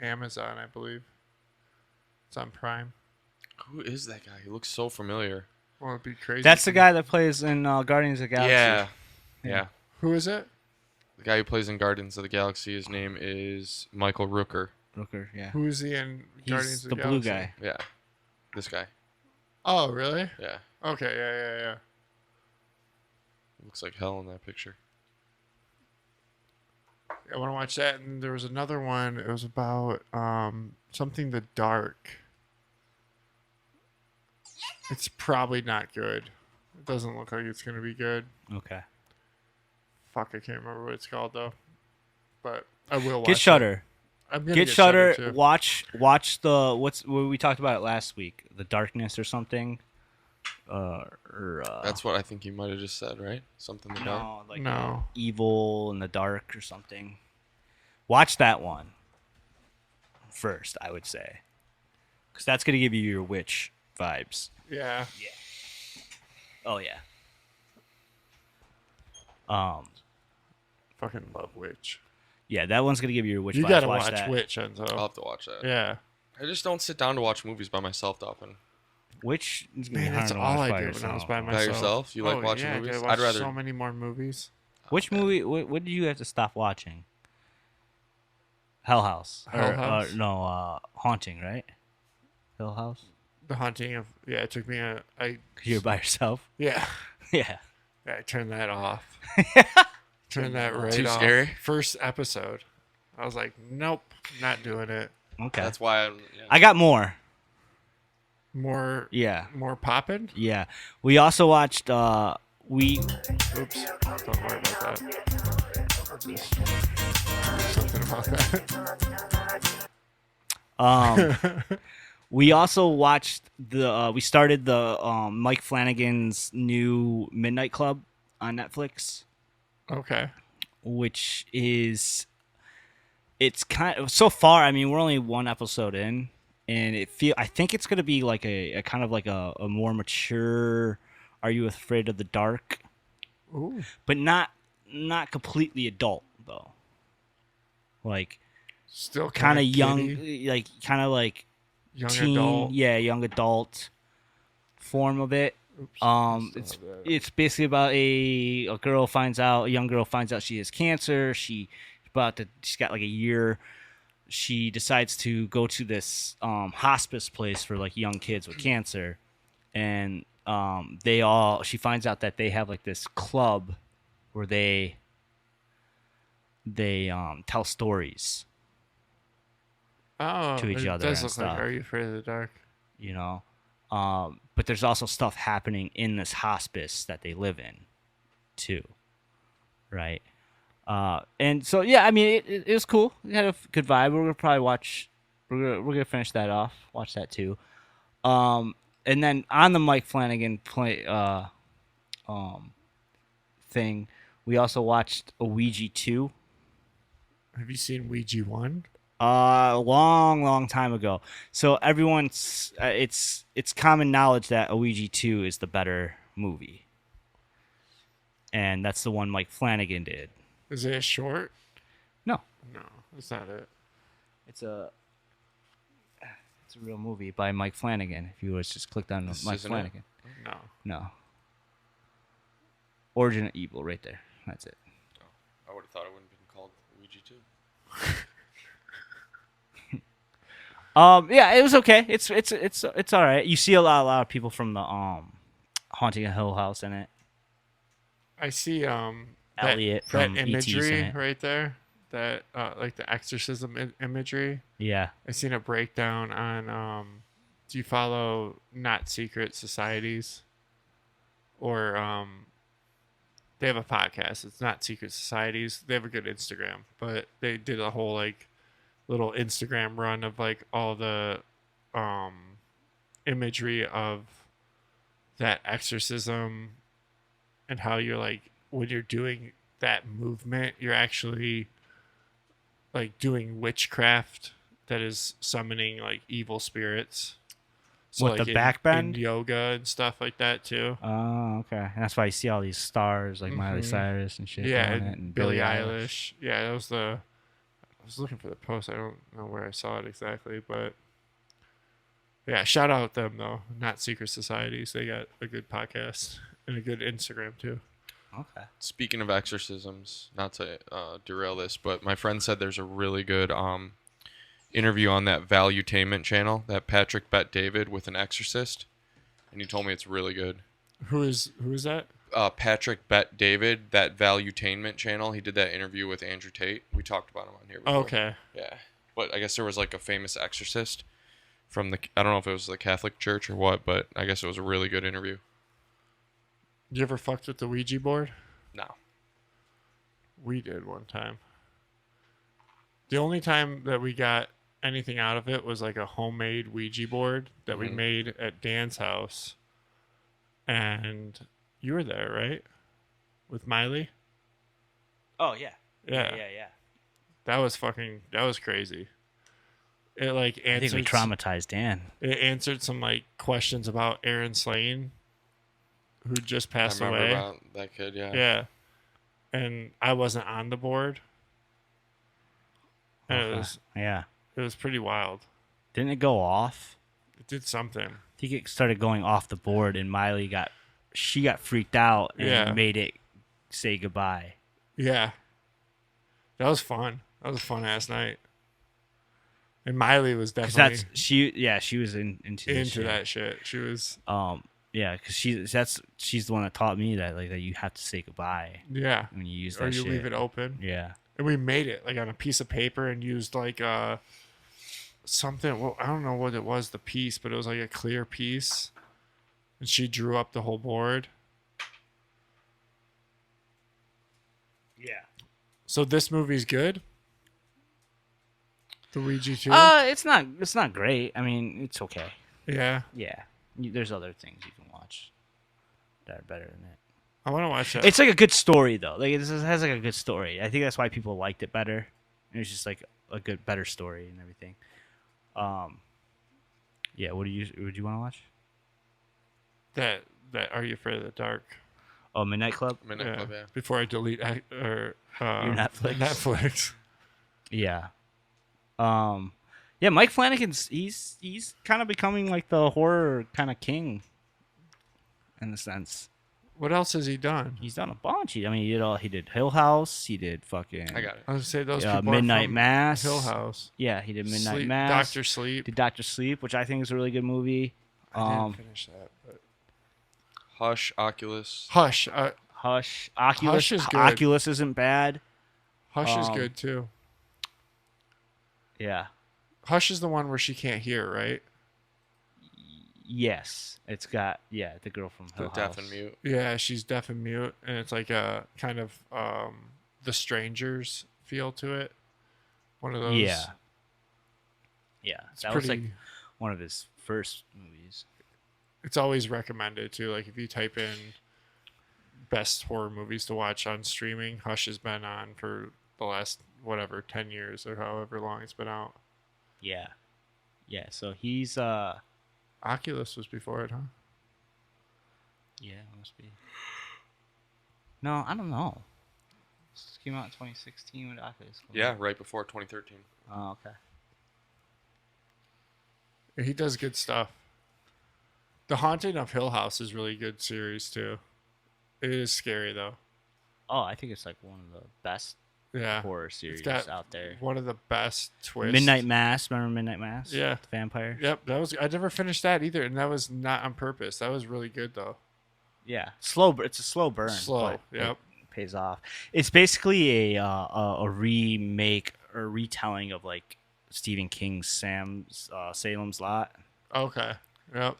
Amazon, I believe. It's on Prime. Who is that guy? He looks so familiar. Well, it'd be crazy. That's the guy that plays in Guardians of the Galaxy. Yeah. Yeah. Who is it? The guy who plays in Guardians of the Galaxy, his name is Michael Rooker. Rooker, yeah. Who is he in Guardians He's of the the blue Galaxy? guy. Yeah. This guy. Oh, really? Yeah. Okay, yeah. Looks like hell in that picture. I want to watch that. And there was another one. It was about something the dark. It's probably not good. It doesn't look like it's gonna be good. Okay. Fuck, I can't remember what it's called though. But I will watch Get it. Shutter. I'm gonna Get Shutter. too. Watch what we talked about it last week. The Darkness or something. That's what I think you might have just said, right? Something like that. no, like No. Evil in the Dark or something. Watch that one first, I would say, because that's gonna give you your witch vibes. Yeah. Oh yeah. Fucking love Witch. Yeah, that one's gonna give you your witch You vibes. gotta watch watch that. Witch, Enzo. I'll have to watch that. Yeah. I just don't sit down to watch movies by myself often. Witch is gonna Man, be hard that's to all watch I by did when I was yourself. by myself. By yourself? You like Oh, watching yeah, movies? I I'd rather. so many more movies. Which movie? What did you have to stop watching? Hell House. Hell House? No, Haunting, right? Hell House. The Haunting of it took me You're by yourself. yeah. Yeah. I turned that off. Turned that right Too off. scary? First episode. I was like, nope, not doing it. Okay. That's why I'm. Yeah. I got more. More Yeah. popping? Yeah. We also watched. We Oops. Don't worry about that. I'll just do something about that. we also watched the. We started the Mike Flanagan's new Midnight Club on Netflix, Okay. which is. It's kind of so far. I mean, we're only one episode in, and I think it's gonna be like a kind of like a more mature. Are You Afraid of the Dark? Ooh. But not completely adult though. Like Still kind of young, kiddie, like kind of like young teen, adult. yeah, young adult form of it. Oops, It's still have that. it's basically about a young girl finds out she has cancer. She's got like a year. She decides to go to this hospice place for like young kids with cancer, and she finds out that they have like this club where they tell stories, Oh, to each it other does and look stuff. like Are You Afraid of the Dark? you know. But there's also stuff happening in this hospice that they live in, too, right? And so yeah, I mean it was cool. We had a good vibe. We're gonna probably watch. We're gonna finish that off. Watch that too. And then on the Mike Flanagan thing, we also watched a Ouija 2. Have you seen Ouija 1? A long time ago. So everyone's it's common knowledge that Ouija 2 is the better movie, and that's the one Mike Flanagan did. Is it a short? No, No, that's not it. it's a real movie by Mike Flanagan. If you was just clicked on This Mike isn't it? Flanagan, No. no. Origin of Evil, right there. That's it. I would have thought it wouldn't have been called Ouija 2. Yeah, it was okay. It's all right. You see a lot of people from the Haunting of Hill House in it. I see Elliot that from E.T.'s in imagery it. right there. That like the exorcism imagery. Yeah. I seen a breakdown on do you follow Not Secret Societies? Or they have a podcast. It's Not Secret Societies. They have a good Instagram, but they did a whole like little Instagram run of like all the imagery of that exorcism and how you're like when you're doing that movement, you're actually like doing witchcraft that is summoning like evil spirits. So What, like the in, back bend? in yoga and stuff like that too. Oh, okay. And that's why you see all these stars like Miley Mhm. Cyrus and shit. Yeah, doing and it, and Billie Eilish. Yeah, that was the. I was looking for the post. I don't know where I saw it exactly, but yeah, shout out them though. Not Secret Societies. They got a good podcast and a good Instagram too. Okay. Speaking of exorcisms, not to derail this, but my friend said there's a really good interview on that Valuetainment channel, that Patrick Bet David with an exorcist, and he told me it's really good. Who is that? Patrick Bet David, that Valuetainment channel. He did that interview with Andrew Tate. We talked about him on here before. Oh, okay. Yeah, but I guess there was like a famous exorcist from the. I don't know if it was the Catholic Church or what, but I guess it was a really good interview. You ever fucked with the Ouija board? No. We did one time. The only time that we got anything out of it was like a homemade Ouija board that we Mhm. made at Dan's house. And you were there, right? With Miley? Oh yeah. Yeah. Yeah. That was crazy. It like I think we answered traumatized Dan. it answered some like questions about Aaron Slane, who just passed I remember away. about that kid. Yeah. Yeah. And I wasn't on the board. And Okay. Yeah. it was pretty wild. Didn't it go off? It did something. I think it started going off the board, and Miley got freaked out and Yeah. made it say goodbye. Yeah. That was fun. That was a fun ass night. And Miley was 'Cause definitely she was into this into shit. that shit. She was Yeah, because she's the one that taught me that like that you have to say goodbye yeah. when you use Or that you shit. leave it open. Yeah. And we made it like on a piece of paper and used like something. Well, I don't know what it was, the piece, but it was like a clear piece. And she drew up the whole board. Yeah. So this movie's good. The Ouija 2? It's not great. I mean, it's okay. Yeah. Yeah. There's other things you can watch that are better than it. I want to watch that. It's like a good story though. Like it has like a good story. I think that's why people liked it better. It was just like a better story and everything. Yeah. Would you want to watch? that Are You Afraid of the Dark? Oh, Midnight Club. Midnight Club, yeah. Before I delete Your Netflix. Netflix. Yeah. Yeah. Mike Flanagan's he's kind of becoming like the horror kind of king. In a sense, What else has he done? he's done a bunch. He did Hill House. He did fucking. I got it. I was gonna say those people Midnight are from Mass. Hill House. Yeah, he did Midnight Sleep, Mass. Doctor Sleep. Did Doctor Sleep, which I think is a really good movie. I didn't finish that. But... Hush, Oculus. Hush. Hush. Oculus. Hush is good. Oculus isn't bad. Hush is Um, good too. Yeah. Hush is the one where she can't hear, right? Yes. It's got the girl from The Hill deaf House. and mute. Yeah, she's deaf and mute, and it's like a kind of The Strangers feel to it. One of those. Yeah. Yeah. It's That pretty. was like one of his first movies. It's always recommended too. Like if you type in best horror movies to watch on streaming, Hush has been on for the last 10 years or however long it's been out. Yeah. Yeah. So he's Oculus was before it, huh? yeah, it must be. No, I don't know. This came out in 2016 with Oculus. Yeah, right before 2013. Oh, okay. He does good stuff. The Haunting of Hill House is really good series too. It is scary though. Oh, I think it's like one of the best Yeah. horror series got out there. One of the best twists. Midnight Mass. Remember Midnight Mass? Yeah. The vampire. Yep, I never finished that either, and that was not on purpose. That was really good though. Yeah. Slow. It's a slow burn. Slow, but yep. it pays off. It's basically a remake or retelling of like Stephen King's Salem's Lot. Okay. Yep.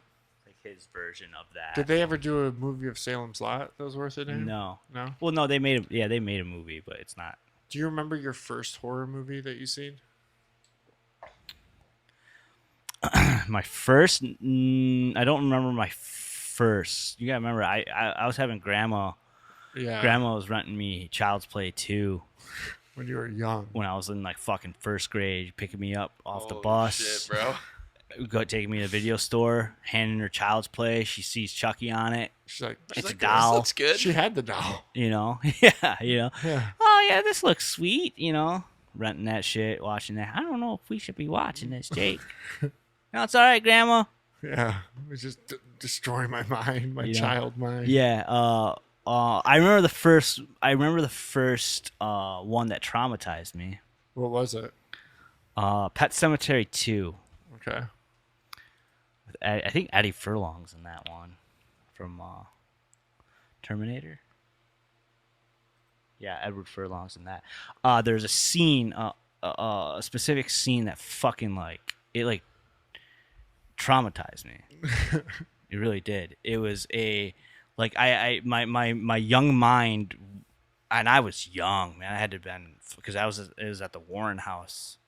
Like his version of that. Did they ever do a movie of Salem's Lot that was worth it? No. No. Well, no, they made a movie, but it's not. Do you remember your first horror movie that you seen? My first, I don't remember my first. You gotta remember, I was having grandma. Yeah. Grandma was renting me Child's Play 2 When you were young. when I was in like fucking first grade, picking me up off the Holy bus, shit, bro. taking me to the video store, handing her Child's Play. She sees Chucky on it. She's like, It's a Like, doll. This looks good. she had the doll. You know, yeah, you know. Yeah. Oh yeah, this looks sweet. You know, renting that shit, watching that. I don't know if we should be watching this, Jake. No, it's all right, Grandma. Yeah. It was just destroying my mind, my Yeah. child mind. Yeah. I remember the first. One that traumatized me. What was it? Pet Cemetery 2. Okay. I think Eddie Furlong's in that one from Terminator. Yeah, Edward Furlong's in that. There's a scene, a specific scene that fucking like traumatized me. It really did. It was my young mind, and I was young, man. I had to have been because it was at the Warren house,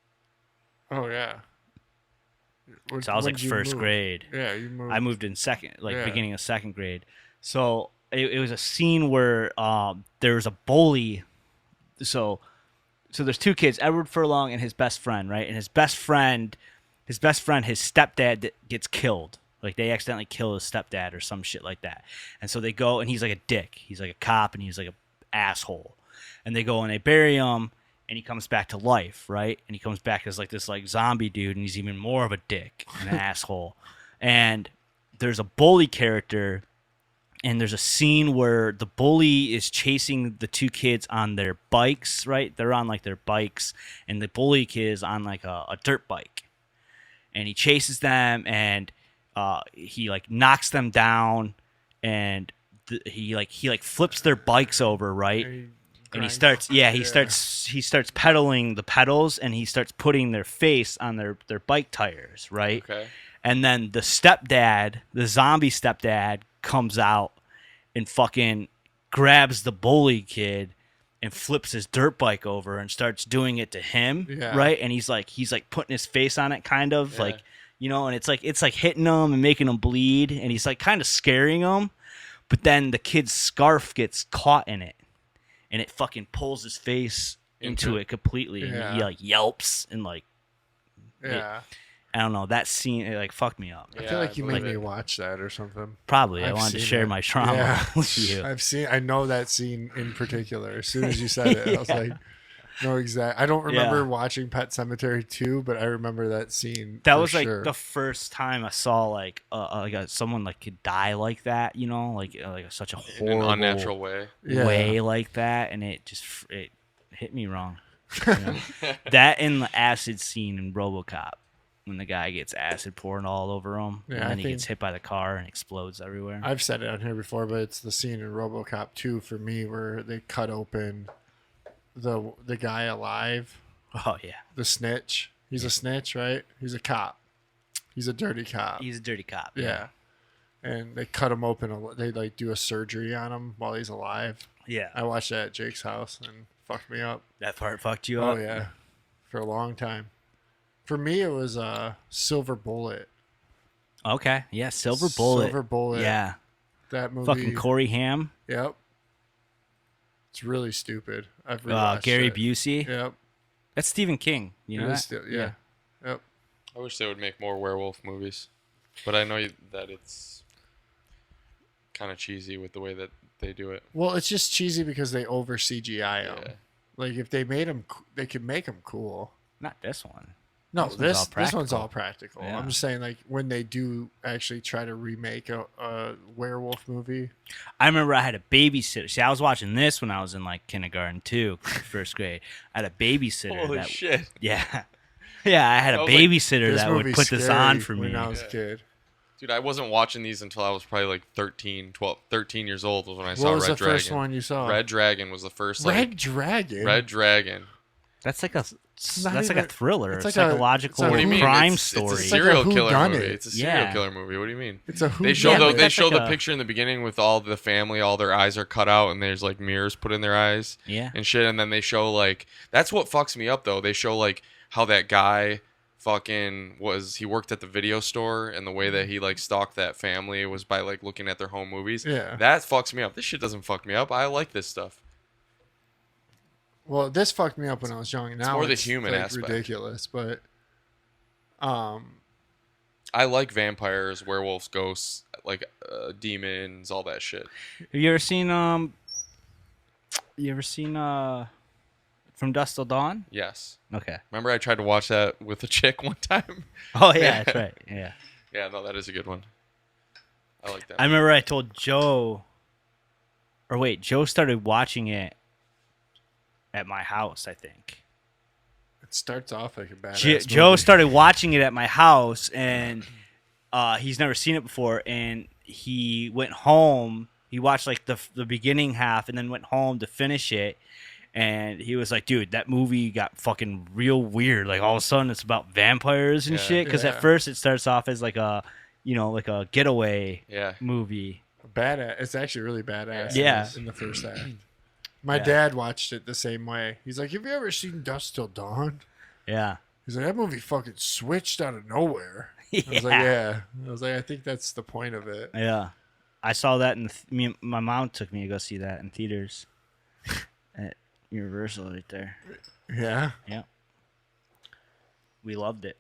Oh, yeah. so I was When like did you first move? grade. Yeah, you moved. I moved in Yeah. beginning of second grade. So it was a scene where there was a bully. So there's two kids, Edward Furlong and his best friend, right? And his best friend, his stepdad gets killed. Like they accidentally kill his stepdad or some shit like that. And so they go, and he's like a dick. He's like a cop, and he's like a asshole. And they go and they bury him, and he comes back to life, right? And he comes back as like this like zombie dude, and he's even more of a dick and an asshole. And there's a bully character, and there's a scene where the bully is chasing the two kids on their bikes, right? They're on like their bikes, and the bully kid is on like a dirt bike. And he chases them, and he like knocks them down, and he flips their bikes over, right? And he starts starts pedaling the pedals, and he starts putting their face on their bike tires, right? Okay. And then the stepdad, the zombie stepdad, comes out and fucking grabs the bully kid and flips his dirt bike over and starts doing it to him, Yeah. right? And he's like putting his face on it, kind of Yeah. like, you know, and it's like hitting him and making him bleed, and he's like kind of scaring him, but then the kid's scarf gets caught in it, and it fucking pulls his face into it completely, and he Yeah. like yelps and like, Yeah. I don't know, that scene, it like fucked me up. I feel like you made believe me it. watch that or something. Probably. I I've wanted to seen share it. my trauma Yeah. with you. I know that scene in particular. As soon as you said it, I was like, no, exact. I don't remember Yeah. watching Pet Cemetery 2, but I remember that scene. That for was like sure. the first time I saw like someone like could die like that, you know, like such a In an horrible unnatural way. Yeah. way like that, and it hit me wrong. You know? That and the acid scene in RoboCop, when the guy gets acid pouring all over him, Yeah, and I then he think- gets hit by the car and explodes everywhere. I've said it on here before, but it's the scene in RoboCop 2 for me where they cut open the guy alive, Oh yeah, the snitch. He's a snitch, right? He's a cop. He's a dirty cop. he's a dirty cop. Yeah. And they cut him open. They like do a surgery on him while he's alive. yeah. I watched that at Jake's house and fucked me up. That part fucked you Oh up. yeah, for a long time. For me, it was Silver Bullet. Okay. Yeah. Silver Bullet. Silver Bullet. Yeah. That movie. Fucking Corey Haim. Yep. It's really stupid. I've rewatched Gary it. Busey. Yep. That's Stephen King. You know It is that? still- yeah. Yep. I wish they would make more werewolf movies, but I know that it's kind of cheesy with the way that they do it. Well, it's just cheesy because they over CGI them. Yeah. Like if they made them, they could make them cool. Not this one. No, This one's all this one's practical. all practical. Yeah. I'm just saying, like when they do actually try to remake a werewolf movie. I remember I had a babysitter. See, I was watching this when I was in like kindergarten too, first grade. I had a babysitter. Holy that, shit! Yeah, yeah. I had a I was like, babysitter This that would movie's put this scary on for when me. I was a Yeah. kid. Dude, I wasn't watching these until I was probably like 13 years old was when I saw What was Red the Dragon. first one you saw? Red Dragon was the first like Red Dragon. Red Dragon. That's like a not that's like even- a thriller, it's a like psychological a- What do you mean? crime It's story. a like a serial killer whodunit. movie. It's a serial Yeah. killer movie. What do you mean? It's a who They show Yeah, the but they that's show like the a- picture in the beginning with all the family, all their eyes are cut out, and there's like mirrors put in their eyes Yeah. and shit. And then they show like that's what fucks me up though. They show like how that guy he worked at the video store, and the way that he like stalked that family was by like looking at their home movies. Yeah. That fucks me up. This shit doesn't fuck me up. I like this stuff. Well, this fucked me up when I was young. Now more the it's human like, aspect. ridiculous, but I like vampires, werewolves, ghosts, like demons, all that shit. Have you ever seen From Dusk Till Dawn? Yes. Okay. Remember I tried to watch that with a chick one time? Oh yeah, that's right. Yeah. Yeah, no, that is a good one. I like that. I remember I told Joe. Or wait, Joe started watching it at my house, I think. it starts off like a badass Joe movie. started watching it at my house, and he's never seen it before. And he went home. He watched like the beginning half, and then went home to finish it. And he was like, "Dude, that movie got fucking real weird. Like all of a sudden, it's about vampires and Yeah. shit. Because Yeah. at first, it starts off as like a, like a getaway Yeah. movie. Badass. It's actually really badass. Yeah. In the first act. My Yeah. dad watched it the same way. He's like, "Have you ever seen Dusk Till Dawn?" Yeah. He's like, "That movie fucking switched out of nowhere." I was like, Yeah. "Yeah." I was like, "I think that's the point of it." Yeah, I saw that my mom took me to go see that in theaters at Universal right there. Yeah. Yeah, we loved it.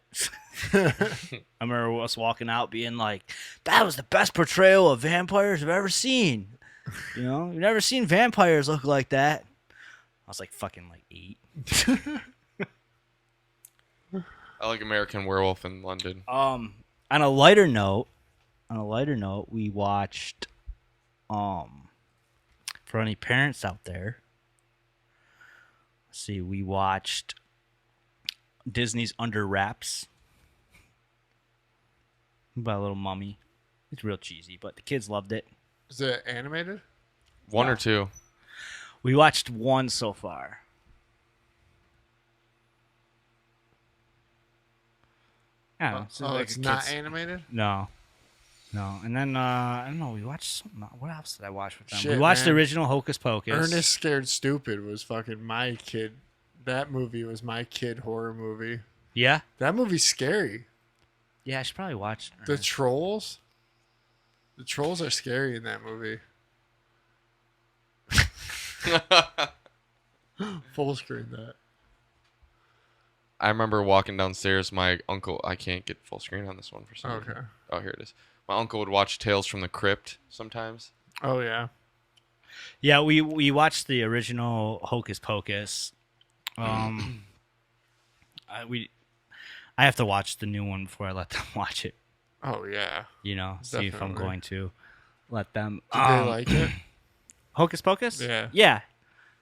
I remember us walking out being like, "That was the best portrayal of vampires I've ever seen." You've never seen vampires look like that. I was like fucking like 8. I like American Werewolf in London. On a lighter note, we watched for any parents out there, let's see, we watched Disney's Under Wraps by Little Mummy. It's real cheesy, but the kids loved it. Is it animated? One No. or two. We watched one so far. Yeah, It's not animated? No. And then I don't know. We watched something. What else did I watch with them? We Shit, watched the man. original Hocus Pocus. Ernest Scared Stupid was fucking my kid. That movie was my kid horror movie. Yeah. That movie's scary. Yeah, I should probably watch. The trolls. The trolls are scary in that movie. Full screen that. I remember walking downstairs. My uncle, I can't get full screen on this one for some reason. Okay. Oh, here it is. My uncle would watch Tales from the Crypt sometimes. Oh yeah. Yeah, we watched the original Hocus Pocus. I have to watch the new one before I let them watch it. Oh yeah. See if I'm Definitely. going to let them. Did they like it? Hocus Pocus? Yeah. Yeah.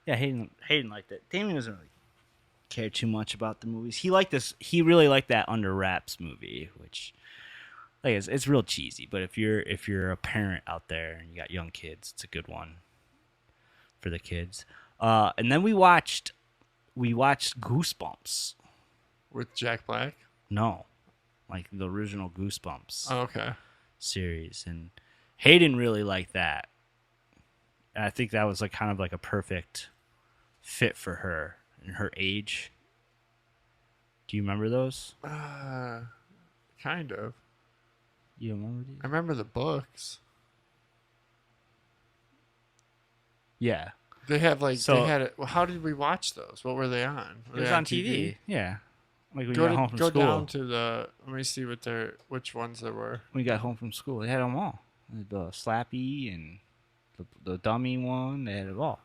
Hayden liked it. Damien doesn't really care too much about the movies. He liked this. He really liked that Under Wraps movie, which like it's real cheesy. But if you're a parent out there and you got young kids, it's a good one for the kids. And then we watched Goosebumps. With Jack Black? No, like the original Goosebumps Oh, okay. series, and Hayden really liked that. And I think that was like kind of like a perfect fit for her and her age. Do you remember those? Kind of. You don't remember these? I remember the books. Yeah, They have like So- they had it. Well, how did we watch those? What were they on? Were it was they on TV. Yeah, like when we Go, got home from go school. down to the. Let me see which ones there were. When we got home from school, they had them all. The Slappy and the dummy one. They had it all.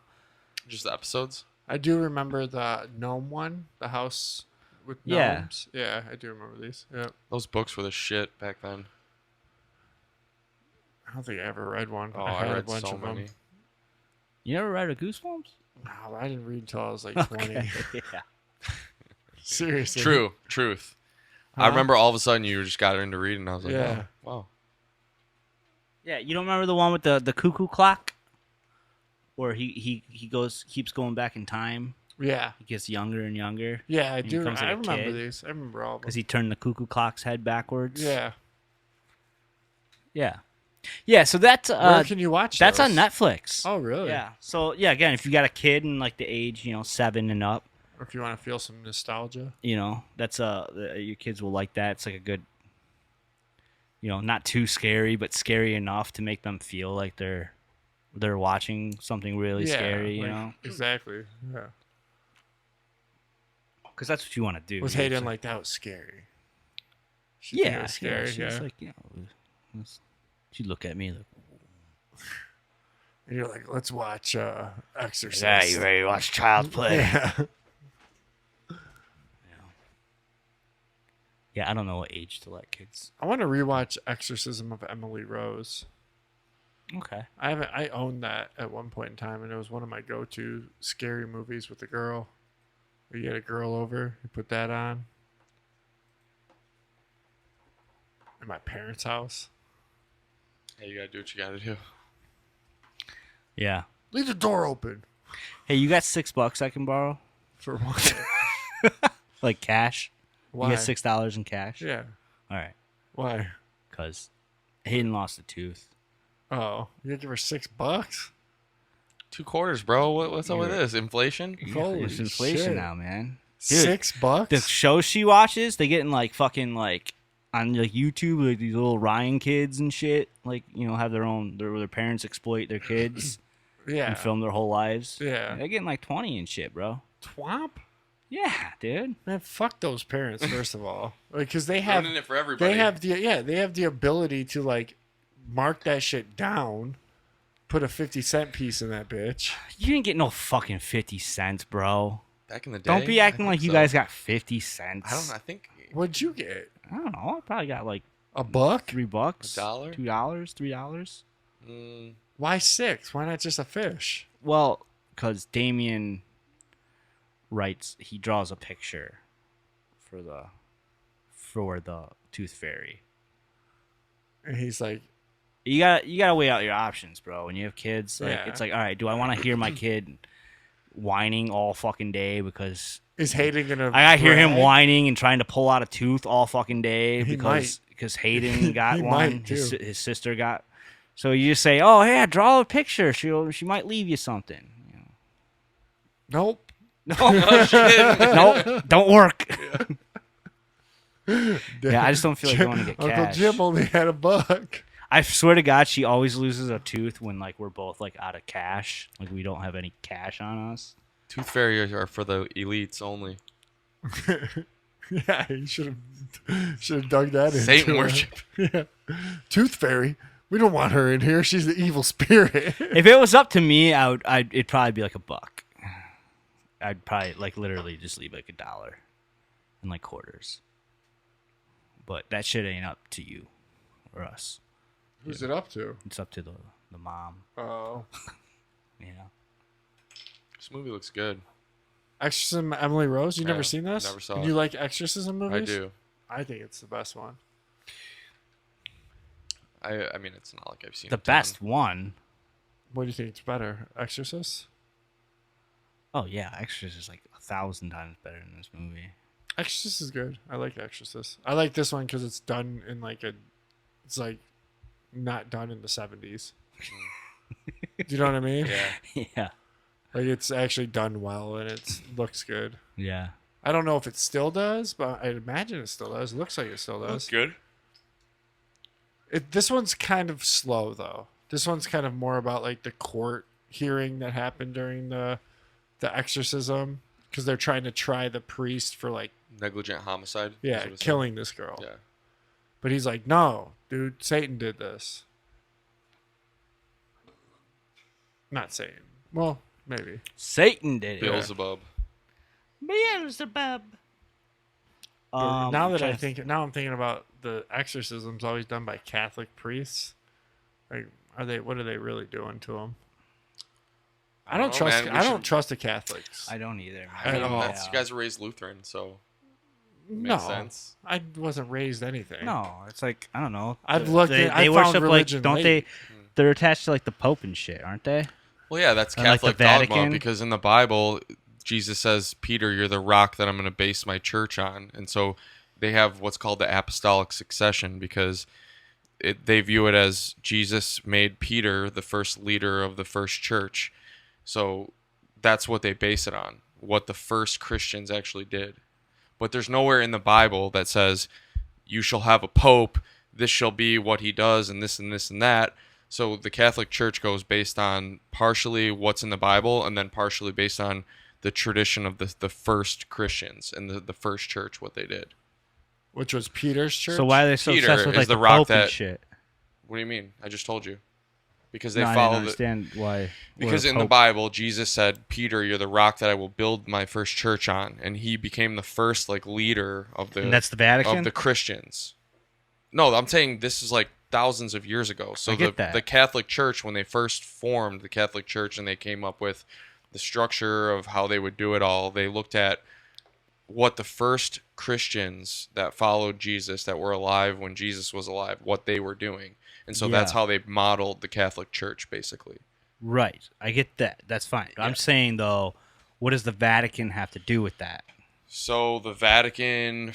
Just the episodes. I do remember the gnome one, the house with Yeah. gnomes. Yeah, I do remember these. Yeah. Those books were the shit back then. I don't think I ever read one. Oh, I I had a read bunch so of many. them. You never read a Goosebumps? No, I didn't read until I was like 20. Okay. Yeah. Seriously. Truth. I Huh? remember all of a sudden you just got into reading. And I was like, Yeah. wow. Yeah, you don't remember the one with the cuckoo clock? Where he keeps going back in time. Yeah. He gets younger and younger Yeah, I he do. becomes like I a remember kid. these. I remember all of them. because he turned the cuckoo clock's head backwards. Yeah. Yeah. So that's Where can you watch that's those? on Netflix. Oh, really? Yeah. So yeah, again, if you got a kid in like the age 7 and up, Or if you want to feel some nostalgia. You know, that's your kids will like that. It's like a good, not too scary, but scary enough to make them feel like they're watching something really scary. You like, know, exactly. Yeah. because that's what you want to do. Was you know, Hayden it's like that was scary? She think it yeah, was scary. She's Yeah. like, she'd look at me like, And you're like, let's watch Exorcist. "Yeah, you ready to watch Child's Play?" Yeah. Yeah, I don't know what age to let kids. I want to rewatch Exorcism of Emily Rose. Okay. I owned that at one point in time, and it was one of my go-to scary movies with a girl. Where you get a girl over, you put that on. In my parents' house. Hey, you gotta do what you gotta do. Yeah. Leave the door open. Hey, you got $6 I can borrow? For what? Like cash? Why? You got $6 in cash? Yeah. All right. Why? Because Hayden lost a tooth. Oh, you give her $6? 2 quarters, bro. What's up with this? Inflation? Holy It's inflation shit. now, man. Dude, $6? the shows she watches, they get in like fucking like on like YouTube, like these little Ryan kids and shit. Like, have their parents exploit their kids Yeah. and film their whole lives. Yeah. They're getting like 20 and shit, bro. Twomp? Yeah, dude. Man, fuck those parents, first of all. Because they have Ruining it for everybody. they have the ability to like mark that shit down, put a 50-cent piece in that bitch. You didn't get no fucking 50 cents, bro. Back in the day. Don't be acting I like think you so. guys got 50 cents. I don't know. I think What'd you get? I don't know. I probably got like $1? $3, $1? $2, $3. Why 6? Why not just a fish? Well, because Damien he draws a picture for the Tooth Fairy. And he's like, You gotta weigh out your options, bro. When you have kids, like Yeah. it's like, all right, do I want to hear my kid whining all fucking day because is Hayden gonna? I gotta hear him brag? whining and trying to pull out a tooth all fucking day He because Hayden got He one, might, his, too. his sister got. So you just say, oh yeah, draw a picture. She might leave you something. Nope. Nope, don't work. Yeah, I just don't feel like going to get Uncle cash. Jim only had $1. I swear to God, she always loses a tooth when like we're both like out of cash. Like we don't have any cash on us. Tooth Fairy are for the elites only. Yeah, you should have dug that in. Satan worship. Yeah. Tooth Fairy. We don't want her in here. She's the evil spirit. If it was up to me, it'd probably be like $1. I'd probably like literally just leave like $1 and like quarters. But that shit ain't up to you or us. Who's it up to? It's up to the mom. Oh. Yeah. This movie looks good. Exorcism Emily Rose. You Yeah, never seen this? never saw And it. you like exorcism movies? I do. I think it's the best one. I mean, it's not like I've seen The a ton. best one. What do you think is better, Exorcist? Oh yeah, Extras is like 1,000 times better than this movie. Exorcist is good. I like Exorcist. I like this one because it's done in it's like not done in the 70s. Do you know what I mean? Yeah. Yeah. Like it's actually done well and it looks good. Yeah. I don't know if it still does, but I imagine it still does. It looks like it still does. Good. This one's kind of slow though. This one's kind of more about like the court hearing that happened during the exorcism because they're trying to try the priest for like Negligent homicide. is yeah what it's killing this girl. called. Yeah. But he's like, no, dude, Satan did this. Not Satan. Well, maybe. Satan did it. Beelzebub. Beelzebub. But now that I'm I'm thinking about the exorcisms always done by Catholic priests. Like, what are they really doing to them? I don't know, trust. man. We I don't should- trust the Catholics. I don't either. I mean, At all. you guys were raised Lutheran, so no, makes sense. I wasn't raised anything. No, it's like I don't know. I've looked They, at- they I found worship like religion don't late. they? They're attached to like the Pope and shit, aren't they? Well, yeah, that's And, like, the Catholic dogma Vatican? because in the Bible, Jesus says, "Peter, you're the rock that I'm going to base my church on," and so they have what's called the apostolic succession because they view it as Jesus made Peter the first leader of the first church, so that's what they base it on. what the first Christians actually did. But there's nowhere in the Bible that says you shall have a pope, this shall be what he does, and this and this and that. So the Catholic Church goes based on partially what's in the Bible and then partially based on the tradition of the first Christians and the first church, what they did. Which was Peter's church. So why are they so Peter obsessed with is like the the rock Pope and that- shit? What do you mean? I just told you. Because they No, I follow didn't understand why. Because in the Bible, Jesus said, "Peter, you're the rock that I will build my first church on," and he became the first like leader of the And that's the Vatican? of the Christians. No, I'm saying this is like thousands of years ago. So I get that. the Catholic Church, when they first formed the Catholic Church and they came up with the structure of how they would do it all, they looked at what the first Christians that followed Jesus, that were alive when Jesus was alive, what they were doing. And so that's Yeah. how they modeled the Catholic Church, basically. Right. I get that. That's fine. I'm saying though, what does the Vatican have to do with that? So the Vatican,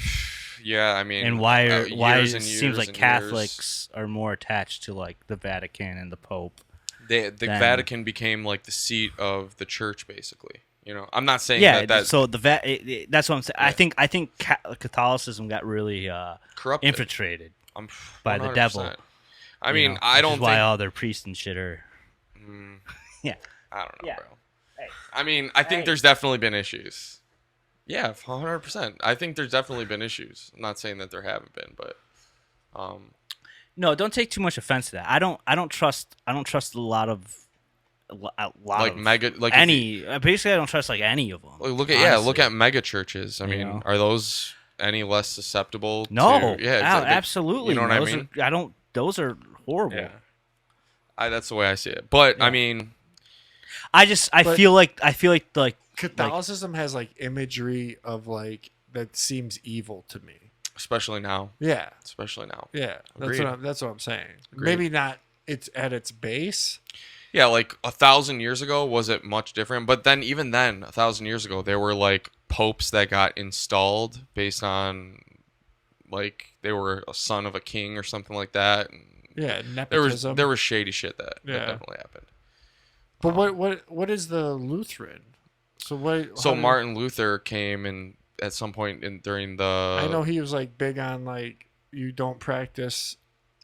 yeah, I mean, And why years it and seems years like and Catholics are more attached to like the Vatican and the Pope? the then- Vatican became like the seat of the church, basically. You know, I'm not saying Yeah. that So that's what I'm saying. I think Catholicism got really corrupted. infiltrated. I'm by the 100%. devil. I you mean, know, I which don't is why think. all their priests and shit are. Yeah. I don't know, Yeah. bro. Hey. I mean, I think Hey. there's definitely been issues. Yeah, 100%. I think there's definitely been issues. I'm not saying that there haven't been, but No, don't take too much offense to that. I don't trust a lot of like of mega, like if you- any. Basically, I don't trust like any of them. look honestly. at mega churches. I You mean, know? are those any less susceptible? No, to, yeah, exactly. absolutely. You know what those I mean? I don't. Those are horrible. Yeah. That's the way I see it. But I mean, I But- feel like like Catholicism has like imagery of like that seems evil to me. especially now, Yeah, Yeah, That's Agreed. that's what I'm saying. Agreed. Maybe not. It's at its base. yeah, like 1,000 years ago, was it much different? But then, even then, 1,000 years ago, there were like popes that got installed based on like they were a son of a king or something like that. And Yeah, there nepotism. was shady shit that definitely happened. But what is the Lutheran? So what? So how did- Martin Luther came and at some point during the I know he was like big on like you don't practice.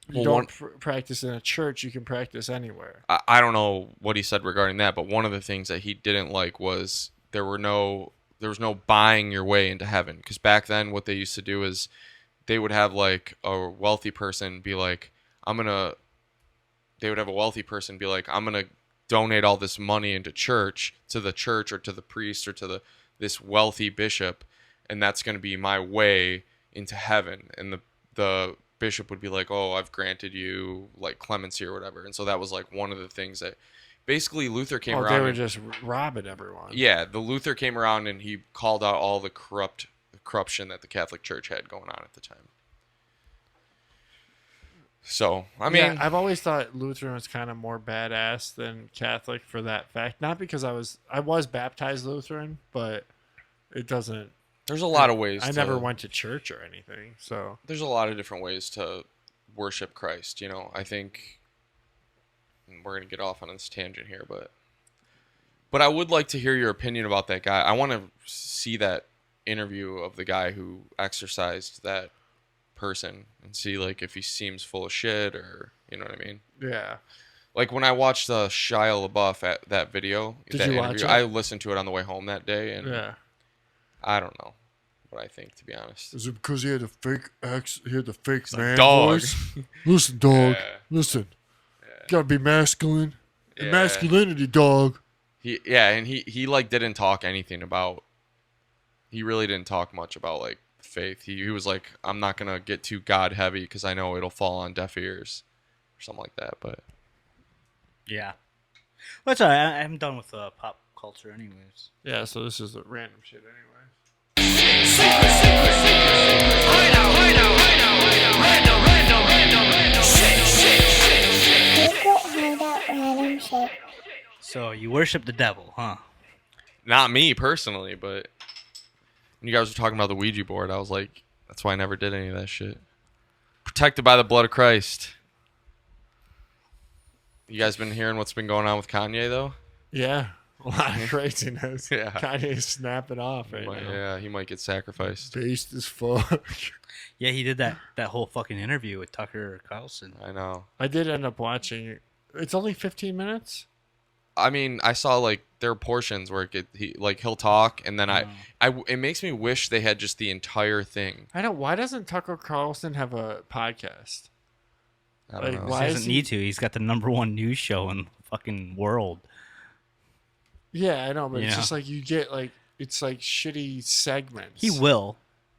You Well, don't one- practice in a church. You can practice anywhere. I don't know what he said regarding that, but one of the things that he didn't like was there was no buying your way into heaven, because back then what they used to do is they would have like a wealthy person be like, I'm gonna donate all this money into church to the church or to the priest or to this wealthy bishop, and that's gonna be my way into heaven. And the bishop would be like, oh, I've granted you like clemency or whatever. And so that was like one of the things that basically Luther came Oh, around. they were and- just robbing everyone. yeah, the Luther came around and he called out all the corruption that the Catholic Church had going on at the time. So, I mean, Yeah, I've always thought Lutheran was kind of more badass than Catholic for that fact. Not because I was baptized Lutheran, but it doesn't. there's a lot of ways. I never went to church or anything, so There's a lot of different ways to worship Christ. You know, I think we're gonna get off on this tangent here, but I would like to hear your opinion about that guy. I want to see that interview of the guy who exorcised that person and see like if he seems full of shit, or you know what I mean. yeah. Like when I watched the Shia LaBeouf at that video, Did that you watch it? I listened to it on the way home that day, and Yeah. I don't know what I think, to be honest. Is it because he had a fake he had the fake man dog. voice? Listen, dog. Yeah. Listen. Gotta be masculine. And Yeah. masculinity, dog. And he like didn't talk anything about. He really didn't talk much about like faith. He was like, I'm not gonna get too God heavy because I know it'll fall on deaf ears, or something like that. But yeah. Well, that's all right. I'm done with pop culture, anyways. Yeah, so this is the random shit anyway. So you worship the devil, huh? not me personally, but when you guys were talking about the Ouija board, I was like, that's why I never did any of that shit. Protected by the blood of Christ. You guys been hearing what's been going on with Kanye though? Yeah. A lot of craziness. Yeah. Kanye's snapping off He right might- now. yeah, he might get sacrificed. Based as fuck. Yeah, he did that whole fucking interview with Tucker Carlson. I know. I did end up watching it. It's only 15 minutes. I mean, I saw like there are portions where he'll talk, and then it makes me wish they had just the entire thing. I know. Why doesn't Tucker Carlson have a podcast? I don't Like, know. why He is doesn't he- need to. He's got the #1 news show in the fucking world. Yeah, I know, but it's Yeah. just like you get like it's like shitty segments. He will.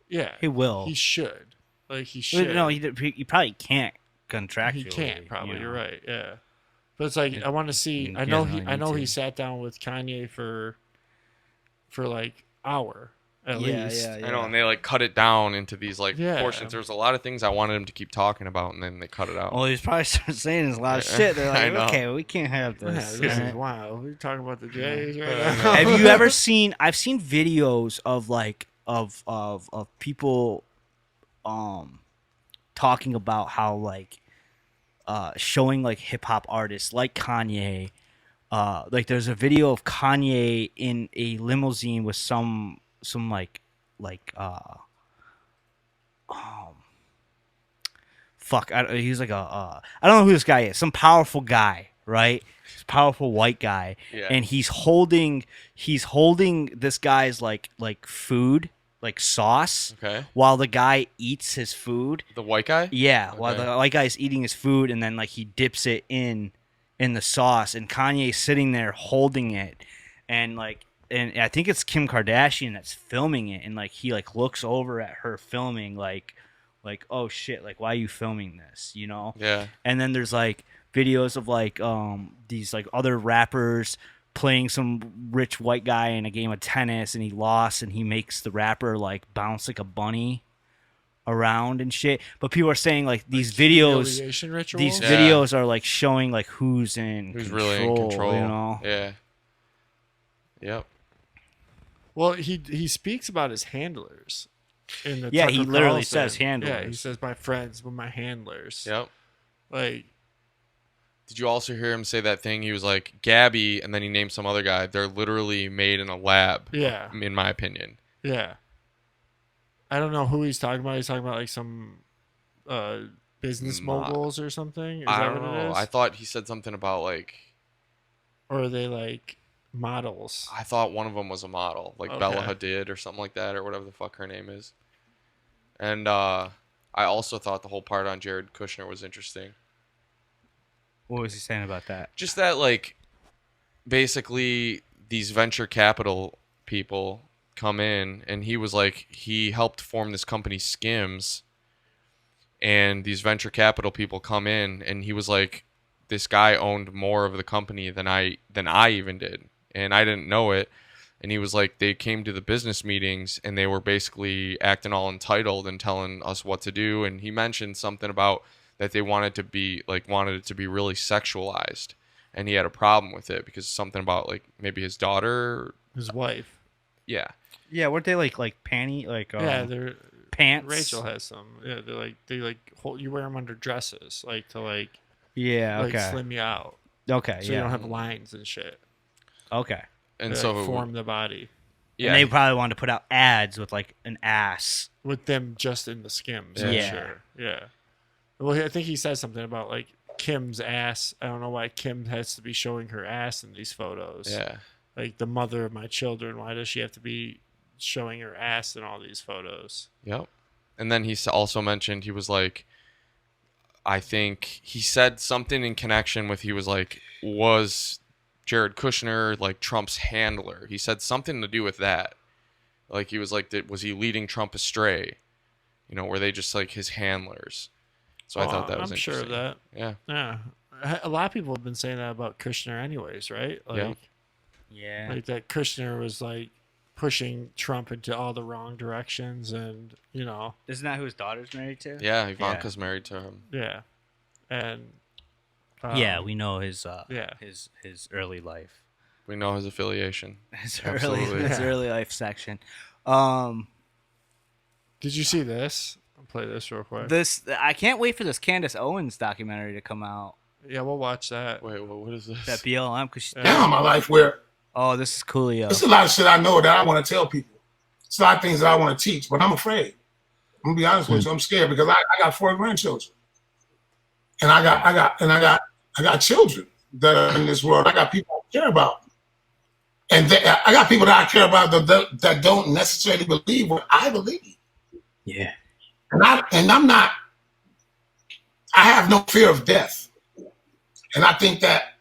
Yeah, He will. He should. Like he should. No, he probably can't contractually. He can't. Probably. you know. You're right. Yeah. But it's like I want to see. He I know. doesn't really I know need he to. sat down with Kanye for like hour at Yeah, least. yeah, I know, and they like cut it down into these like Yeah. portions. There's a lot of things I wanted him to keep talking about, and then they cut it out. Well, he's probably started saying a lot of shit. They're I like, know. okay, we can't have Yeah, this. this Alright. is wild. We're talking about the Jays right I now. know. Have you ever seen? I've seen videos of like of people, talking about how like, showing like hip hop artists like Kanye. Like there's a video of Kanye in a limousine with some fuck. He's like I don't know who this guy is. Some powerful guy, right? Powerful white guy, Yeah. and he's holding this guy's like food, like sauce, Okay. while the guy eats his food. The white guy? Yeah, while Okay. the white guy's eating his food, and then like he dips it in the sauce, and Kanye's sitting there holding it, and I think it's Kim Kardashian that's filming it, and like he like looks over at her filming, like oh shit, like why are you filming this, you know? Yeah. And then there's like videos of like these like other rappers playing some rich white guy in a game of tennis, and he lost, and he makes the rapper like bounce like a bunny around and shit. But people are saying like these videos Humiliation ritual. these Yeah. videos are like showing like who's Who's really in control? you know? Yeah. Yep. Well, he speaks about his handlers. In the Yeah, he Tucker literally Carlson. says handlers. Yeah, he says my friends with my handlers. Yep. Like, Did you also hear him say that thing? He was like Gabby, and then he named some other guy. They're literally made in a lab. Yeah. In my opinion. yeah. I don't know who he's talking about. He's talking about like some business moguls or something. Is I that don't what know. it is? I thought he said something about like. Or are they like models? I thought one of them was a model, like Okay. Bella Hadid or something like that, or whatever the fuck her name is. And I also thought the whole part on Jared Kushner was interesting. What was he saying about that? Just that, like, basically these venture capital people come in, and he was like, he helped form this company Skims, and these venture capital people come in, and he was like, this guy owned more of the company than I even did, and I didn't know it. And he was like, they came to the business meetings, and they were basically acting all entitled and telling us what to do. And he mentioned something about that they wanted it to be really sexualized, and he had a problem with it because something about like maybe his daughter. His wife. Yeah. Yeah, weren't they like panty Yeah, they're pants? Rachel has some. Yeah, they like hold, you wear them under dresses, like to like Yeah, okay. slim you out, Okay, so yeah. you don't have lines and shit. Okay. And They, so like, form the body yeah, And they probably wanted to put out ads with like an ass. with them just in the Skims. I'm Yeah. sure. Yeah. Well, I think he said something about like Kim's ass. I don't know why Kim has to be showing her ass in these photos. yeah. Like the mother of my children. Why does she have to be showing her ass in all these photos? Yep. And then he also mentioned, he was like, I think he said something in connection with, he was like, was Jared Kushner like Trump's handler? He said something to do with that. Like he was like, was he leading Trump astray? You know, were they just like his handlers? So I thought that was I'm sure interesting. of that. Yeah. Yeah. A lot of people have been saying that about Kushner anyways, right? Like, Yeah. Yeah. like that Kushner was like pushing Trump into all the wrong directions, and you know, Isn't that who his daughter's married to? Yeah, Ivanka's married to him. yeah, and Yeah, we know his yeah. his early life. We know his affiliation. His Absolutely. his Yeah. early life section. Did you see this? I'll play this real quick. This I can't wait for this Candace Owens documentary to come out. Yeah, we'll watch that. Wait, what is this? That BLM because Yeah. Now in my life where Oh, this is Coolio. There's a lot of shit I know that I want to tell people. It's a lot of things that I want to teach, but I'm afraid. I'm gonna be honest with you. I'm scared because I got 4 grandchildren, and I got children that are in this world. I got people I care about, and I got people that I care about that don't necessarily believe what I believe. Yeah. And I'm not. I have no fear of death, and I think that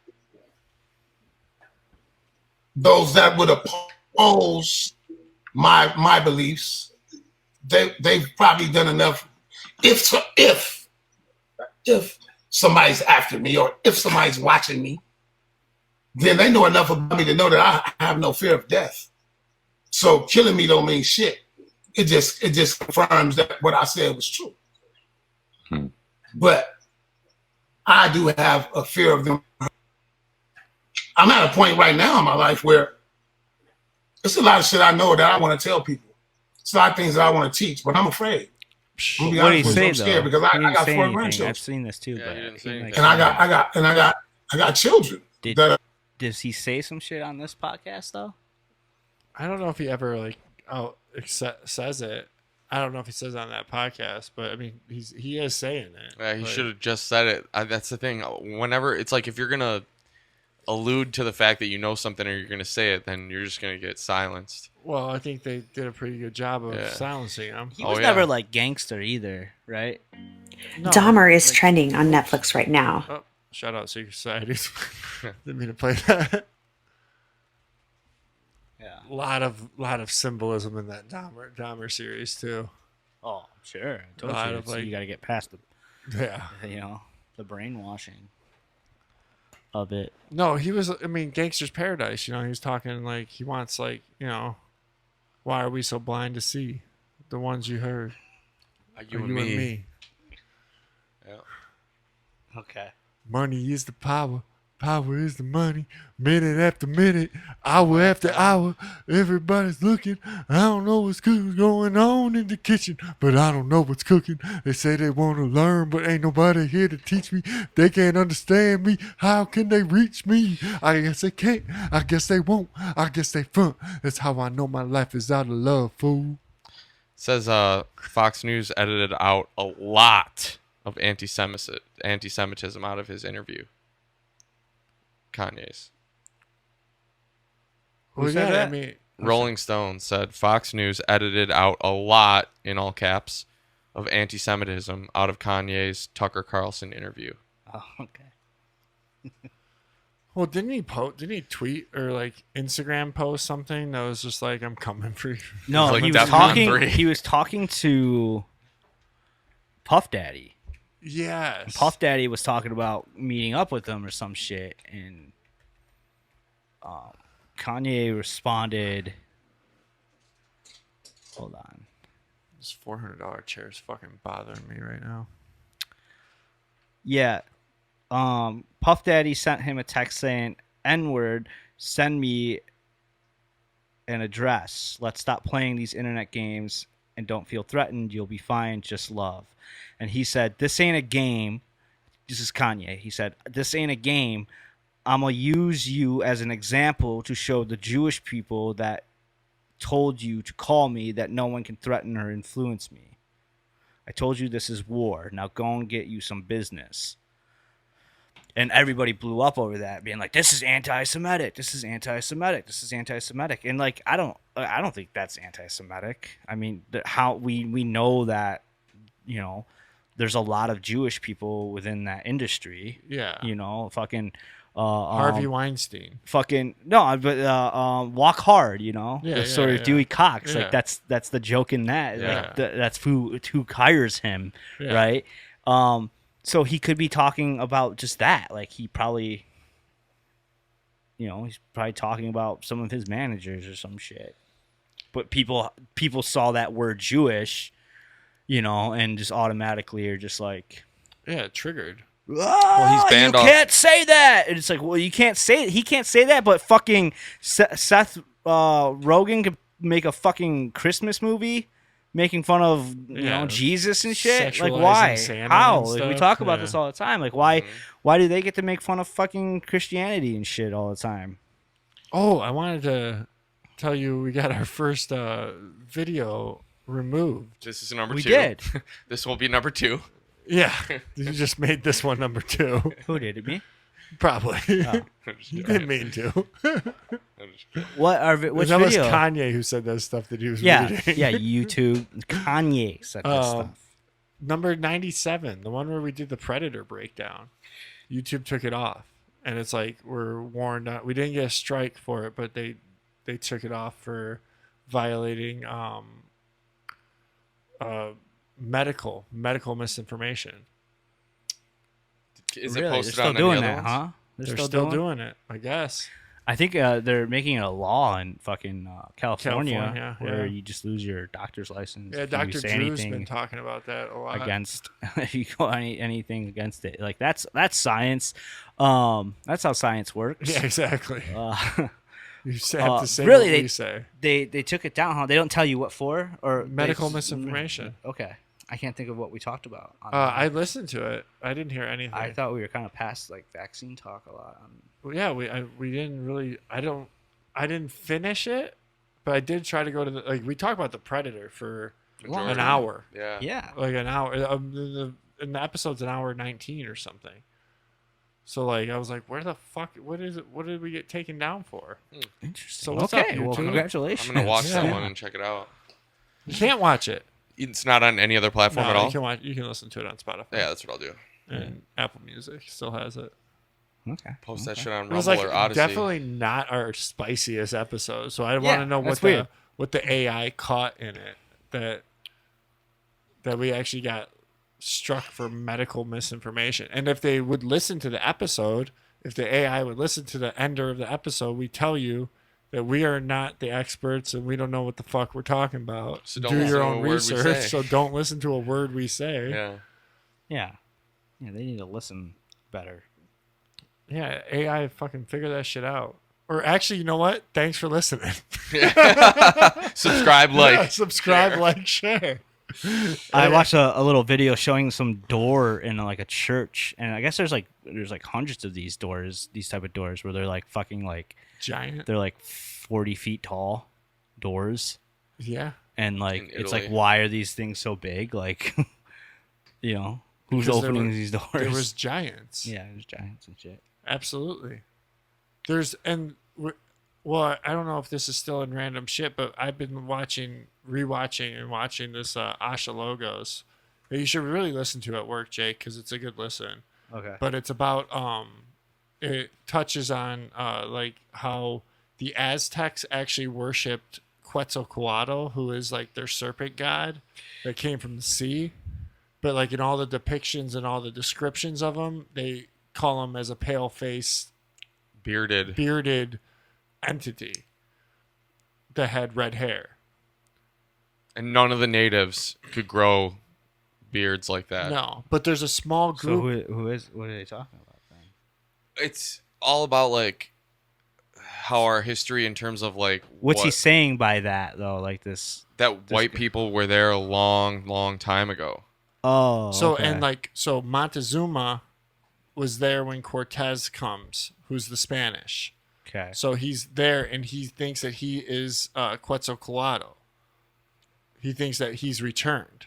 those that would oppose my beliefs, they've probably done enough. If somebody's after me or if somebody's watching me, then they know enough about me to know that I have no fear of death. So killing me don't mean shit. It just confirms that what I said was true. But I do have a fear of them. I'm at a point right now in my life where there's a lot of shit I know that I want to tell people. It's a lot of things that I want to teach, but I'm afraid. What did he say, I'm scared though? because I He didn't got say 4 anything. grandchildren. I've seen this too, Yeah, but he didn't he say didn't, anything. like, And I got children. Does he say some shit on this podcast though? I don't know if he ever says it. I don't know if he says it on that podcast, but I mean, he is saying it. Yeah, he Like, should have just said it. That's the thing. Whenever it's like if you're gonna allude to the fact that you know something or you're gonna say it, then you're just gonna get silenced. Well, I think they did a pretty good job of Yeah. silencing him. He was yeah. never like gangster either, right? No, Dahmer is trending on Netflix right now. Oh, shout out Secret Societies. Didn't mean to play that. Yeah. lot of symbolism in that Dahmer series too. Oh, sure. I told lot you, of, like- you got to get past Yeah. the brainwashing of it. No, he was. I mean, Gangster's Paradise. He was talking like he wants why are we so blind to see the ones you heard? You Or and me. Yeah. Okay. Money is the power. Power is the money. Minute after minute, hour after hour, everybody's looking. I don't know what's going on in the kitchen, but I don't know what's cooking. They say they want to learn, but ain't nobody here to teach me. They can't understand me. How can they reach me? I guess they can't. I guess they won't. I guess they front. That's how I know my life is out of love, fool. Says Fox News edited out a lot of anti-Semitism out of his interview. Kanye's. Well, said yeah, that? I mean, Rolling Stone said Fox News edited out a lot, in all caps, of anti-Semitism out of Kanye's Tucker Carlson interview. Oh, okay. well, didn't he tweet or Instagram post something that was just like, "I'm coming for you"? No, Like he was Defcon talking. 3. He was talking to Puff Daddy. Yes. Puff Daddy was talking about meeting up with him or some shit, and Kanye responded. Hold on. This $400 chair is fucking bothering me right now. Yeah. Puff Daddy sent him a text saying, N-word, send me an address. Let's stop playing these internet games and don't feel threatened. You'll be fine. Just love. And he said, this ain't a game. This is Kanye. He said, this ain't a game. I'm going to use you as an example to show the Jewish people that told you to call me that no one can threaten or influence me. I told you this is war. Now go and get you some business. And everybody blew up over that, being like, this is anti-Semitic. This is anti-Semitic. This is anti-Semitic. And I don't think that's anti-Semitic. I mean, how we know that, there's a lot of Jewish people within that industry. Yeah. Fucking Harvey Weinstein. fucking no, but walk hard. The story of yeah. Dewey Cox. Yeah. that's the joke in that. Yeah. That's who hires him, Yeah. right? So he could be talking about just that. He probably, he's probably talking about some of his managers or some shit. But people saw that word Jewish, and just automatically are just like, Yeah, triggered. well, he's banned you off- can't say that. And it's like, well, you can't say it. He can't say that, but fucking Seth Rogen could make a fucking Christmas movie making fun of Yeah, Jesus and shit. Like, sexualizing why? Santa How? and We stuff, talk about yeah. this all the time. Like, why? Why do they get to make fun of fucking Christianity and shit all the time? Oh, I wanted to tell you we got our first video removed. This is number We 2. did. This will be number 2. Yeah, you just made this one number 2. Who did it? Me? Probably. I'm just You kidding. didn't mean to. I'm just kidding. What are which that was video? Kanye who said that stuff that he was Yeah, reading. yeah. YouTube. Kanye said that stuff. Number 97, the one where we did the Predator breakdown. YouTube took it off, and it's like we're warned. We didn't get a strike for it, but they took it off for violating medical misinformation. Is Really? it They're posted still on any doing other that, ones? huh? They're still doing it, I guess. I think they're making it a law in fucking California, California, where yeah. you just lose your doctor's license. Yeah, if you Dr. say Drew's anything been talking about that a lot. against if you go anything against it. Like that's science. That's how science works. Yeah, exactly. You have to say really, what they- we say. They took it down, huh? They don't tell you what for or Medical they- misinformation. Okay, I can't think of what we talked about. I listened to it. I didn't hear anything. I thought we were kind of past like vaccine talk a lot. Well, yeah, we didn't really. I didn't finish it, but I did try to go to the we talked about the Predator for Majority. an hour, Yeah. Yeah, like an hour. In the episode's an hour 19 or something. So like I was like, where the fuck? What is it? What did we get taken down for? interesting. So what's okay, up, well, YouTube? congratulations. I'm gonna watch that Yeah. one and check it out. You can't watch it. It's not on any other platform No, at all. you can watch. You can listen to it on Spotify. Yeah, that's what I'll do. And Apple Music still has it. Okay. Post that shit on It was Rumble like or Odyssey. definitely not our spiciest episode. So I want Yeah, to know that's what weird. what the AI caught in it that we actually got struck for medical misinformation. And if they would listen to the episode, if the AI would listen to the ender of the episode, we tell you that we are not the experts and we don't know what the fuck we're talking about. So don't Do listen your to a own word we research. say. So don't listen to a word we say. Yeah. Yeah, yeah. They need to listen better. Yeah, AI fucking figure that shit out. Or actually, you know what? Thanks for listening. Subscribe, Yeah, like. subscribe, share. like, share. I watched a little video showing some door in like a church, and I guess there's like hundreds of these doors, these type of doors where they're like fucking like Giant. they're like 40 feet tall doors, Yeah. and like In it's like Italy. why are these things so big? Like, you know, who's Because there opening were- these doors? There was giants. yeah, there's giants and shit. Absolutely. There's well, I don't know if this is still in random shit, but I've been rewatching and watching this Asha Logos that you should really listen to at work, Jake, because it's a good listen. Okay. But it's about it touches on like how the Aztecs actually worshipped Quetzalcoatl, who is like their serpent god that came from the sea. But like in all the depictions and all the descriptions of him, they call him as a pale-faced, Bearded. bearded entity that had red hair. And none of the natives could grow beards like that. No, but there's a small So group. what are they talking about then? It's all about like how our history in terms of like What's he what- saying by that though? Like this? that white people were there a long time ago. Oh, So okay. and like so Montezuma was there when Cortez comes, who's the Spanish. okay. So he's there and he thinks that he is Quetzalcoatl. He thinks that he's returned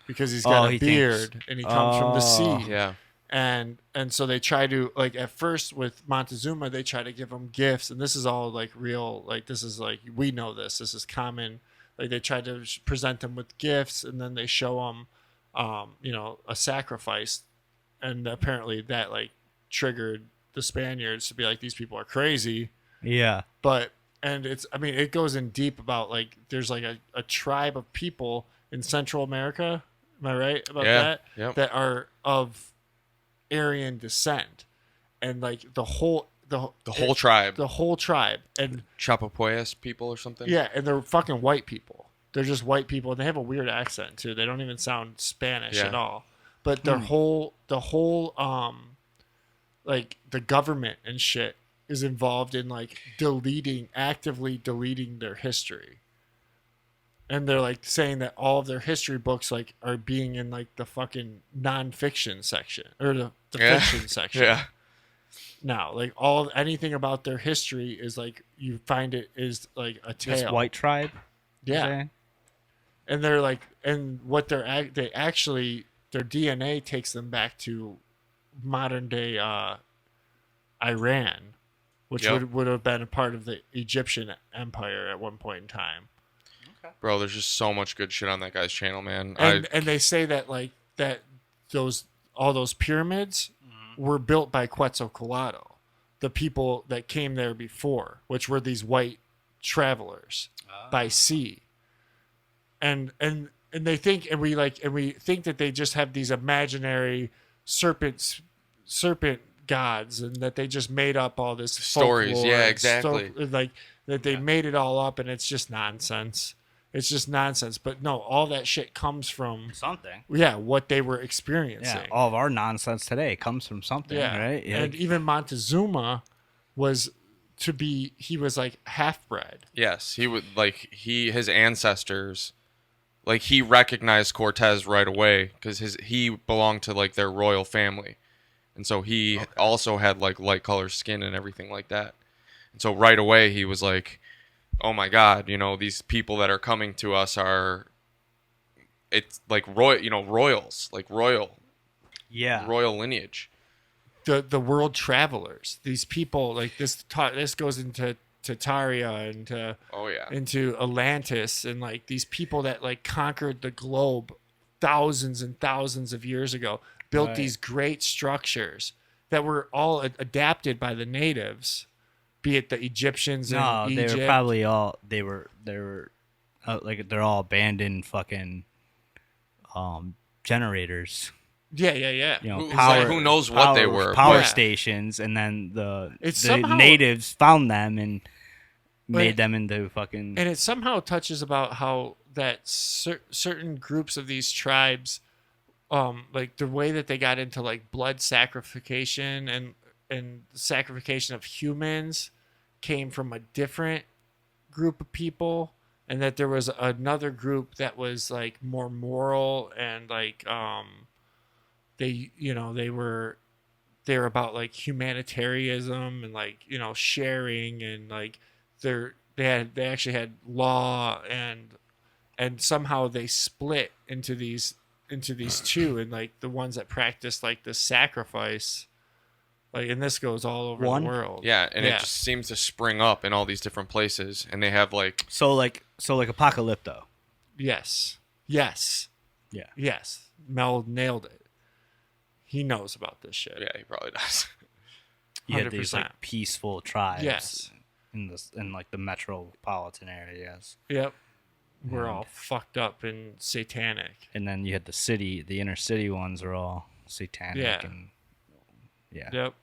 because he's got Oh, a he beard thinks- and he comes from the Oh. sea. Yeah. And so they try to like at first with Montezuma they try to give him gifts, and this is all like real, like this is like we know this is common. Like they try to present him with gifts, and then they show him a sacrifice, and apparently that like triggered the Spaniards to be like, these people are crazy. Yeah. But and it goes in deep about like there's like a tribe of people in Central America, am I right about Yeah, that? yep. That are of Aryan descent, and like the whole tribe. the whole tribe, and Chapapoyas people or something. yeah, and they're fucking white people. They're just white people, and they have a weird accent too. They don't even sound Spanish Yeah. at all. But the whole like the government and shit is involved in like actively deleting their history. And they're like saying that all of their history books like are being in like the fucking nonfiction section or the Yeah. fiction section. Yeah. now. Like anything about their history is like you find it is like a tale. This white tribe. you're yeah, saying? and they're like, and what they actually their DNA takes them back to modern day Iran, which Yep. would have been a part of the Egyptian Empire at one point in time. Bro, there's just so much good shit on that guy's channel, man. And they say that like that all those pyramids were built by Quetzalcoatl, the people that came there before, which were these white travelers by sea. And they think and we think that they just have these imaginary serpent gods, and that they just made up all this Stories, folklore yeah, and exactly. like that they made it all up, and it's just nonsense. It's just nonsense. But no, all that shit comes from Something. what they were experiencing. Yeah, all of our nonsense today comes from something, right? Yeah. And even Montezuma was he was like half bred. Yes, he would his ancestors, like he recognized Cortez right away because he belonged to like their royal family, and so he also had like light color skin and everything like that, and so right away he was like, oh my God, these people that are coming to us it's like royals, like royal lineage. The world travelers, these people like this goes into Tartaria and Oh yeah. into Atlantis, and like these people that like conquered the globe thousands and thousands of years ago, built these great structures that were all adapted by the natives, be it the Egyptians No, in they Egypt. were probably all they were like they're all abandoned fucking generators. Yeah. Who knows what they were, Power but- stations, and then the somehow- natives found them and But- made them into fucking. And it somehow touches about how that certain groups of these tribes, like the way that they got into like blood sacrification and sacrification of humans came from a different group of people, and that there was another group that was like more moral and like they were about like humanitarianism and like sharing, and like they actually had law, and somehow they split into these two, and like the ones that practice like the sacrifice, like, and this goes all over One? the world. Yeah, and it just seems to spring up in all these different places, and they have like so like Apocalypto. Yes. Yeah. Yes. Mel nailed it. He knows about this shit. yeah, he probably does. You had these 100%. like peaceful tribes. Yes. In like the metropolitan areas, Yep. We're all fucked up and satanic. and then you had the inner city ones are all satanic. Yeah. And yeah. Yep.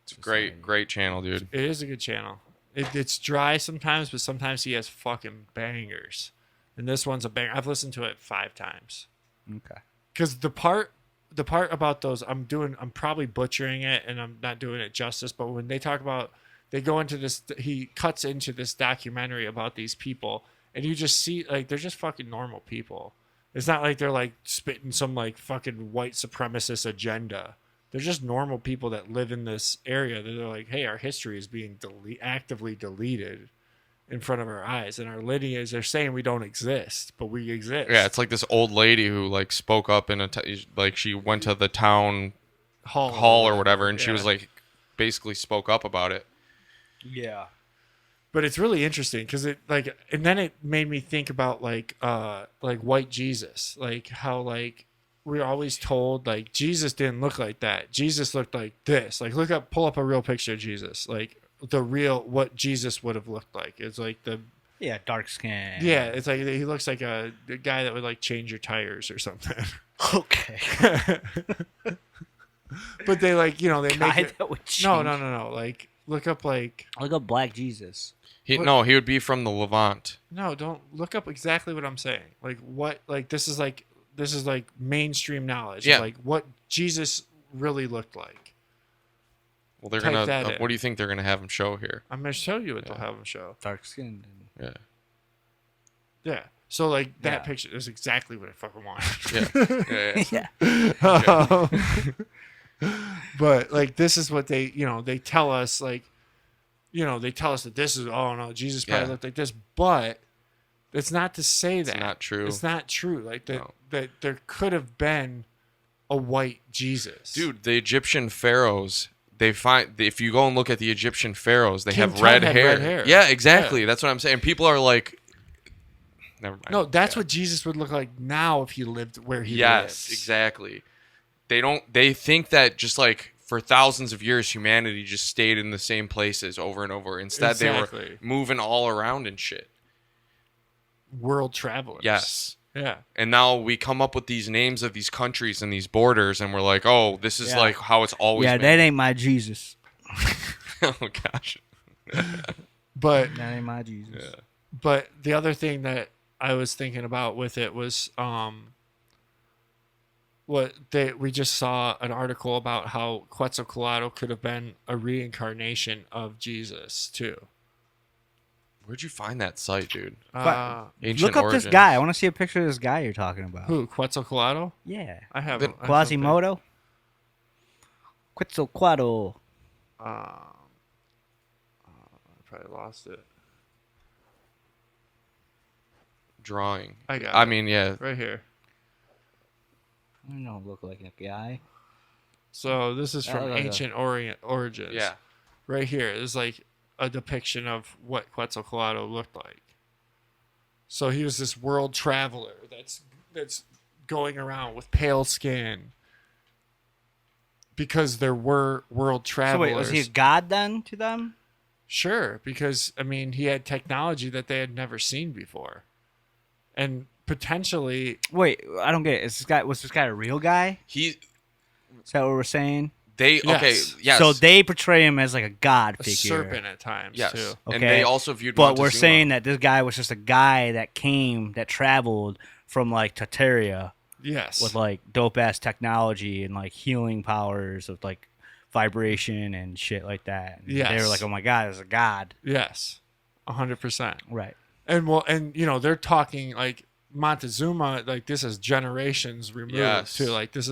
It's a great channel, dude. It is a good channel. It's dry sometimes, but sometimes he has fucking bangers. And this one's a banger. I've listened to it 5 times. Okay. Because the part about those, I'm probably butchering it and I'm not doing it justice, but when they talk about, they go into this, he cuts into this documentary about these people, and you just see, like, they're just fucking normal people. It's not like they're, like, spitting some, like, fucking white supremacist agenda. They're just normal people that live in this area. They're like, hey, our history is being actively deleted in front of our eyes, and our lineage, they're saying we don't exist, but we exist. Yeah, it's like this old lady who like spoke up in like she went to the town hall or whatever, and she was like basically spoke up about it. Yeah. But it's really interesting because it like, and then it made me think about like white Jesus, like how like we're always told like Jesus didn't look like that. Jesus looked like this. Like pull up a real picture of Jesus, like the real what Jesus would have looked like. It's like Dark skin. yeah, it's like he looks like a guy that would like change your tires or something. Okay. But they like they make Guy it, that would no. Like look up like. Look up Black Jesus. He would be from the Levant. No, don't look up exactly what I'm saying. Like what? Like this is like mainstream knowledge. Yeah. Of like what Jesus really looked like. Well, they're Type that gonna. in. What do you think they're gonna have him show here? I'm gonna show you what they'll have them show. Dark skinned. Yeah. Yeah. So like that Yeah. picture is exactly what I fucking want. Yeah. Yeah. Yeah. But like this is what they, they tell us, like, they tell us that this is, oh no, Jesus probably Yeah. looked like this, but it's not to say that not true. It's not true. Like that No. that there could have been a white Jesus. Dude, the Egyptian pharaohs, if you go and look at the Egyptian pharaohs, they King have Tut red had hair. red hair. Yeah, exactly. Yeah. That's what I'm saying. People are like, never mind. No, that's Yeah. what Jesus would look like now if he lived where he Yes, lives. exactly. They think that just like for thousands of years humanity just stayed in the same places over and over. Instead they Exactly. were moving all around and shit. World travelers. Yes. Yeah. And now we come up with these names of these countries and these borders and we're like, "Oh, this is Yeah. like how it's always Yeah, been." that ain't my Jesus. Oh gosh. But That ain't my Jesus. Yeah. But the other thing that I was thinking about with it was we just saw an article about how Quetzalcoatl could have been a reincarnation of Jesus too. Where'd you find that site, dude? Ancient Look up origins. this guy. I want to see a picture of this guy you're talking about. Who, Quetzalcoatl? Yeah. I have The- Quasimodo? Quetzalcoatl. I probably lost it. Drawing. I got I it. mean, yeah. Right here. I don't look like a guy. So this is from look, look. Ancient Orient Origins. Yeah. Right here is like a depiction of what Quetzalcoatl looked like. So he was this world traveler that's going around with pale skin. Because there were world So travelers. wait, was he a god then to them? Sure, because I mean he had technology that they had never seen before. And potentially Wait, I don't get it. Was this guy a real guy? He Is that what we're saying? they Yes. okay, yes. So they portray him as like a god a figure. serpent at times yes. too. And Okay. they also viewed But we're Montezuma. saying that this guy was just a guy that traveled from like Tartaria Yes. with like dope ass technology and like healing powers of like vibration and shit like that. And they were Yes. like, oh my god, there's a god. Yes. 100%. Right. And they're talking like Montezuma, like this is generations removed Yes. too. Like this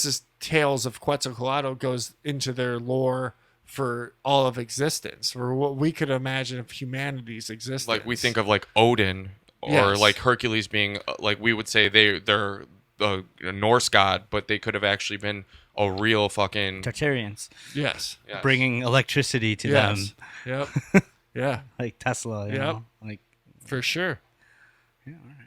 is tales of Quetzalcoatl goes into their lore for all of existence, for what we could imagine of humanity's existence. like we think of like Odin or Yes. like Hercules being like we would say they're a Norse god, but they could have actually been a real fucking Tartarians yes, yes. bringing electricity to yes, them, yep, yeah, like Tesla. You Yep. know? Like for sure. yeah, all right.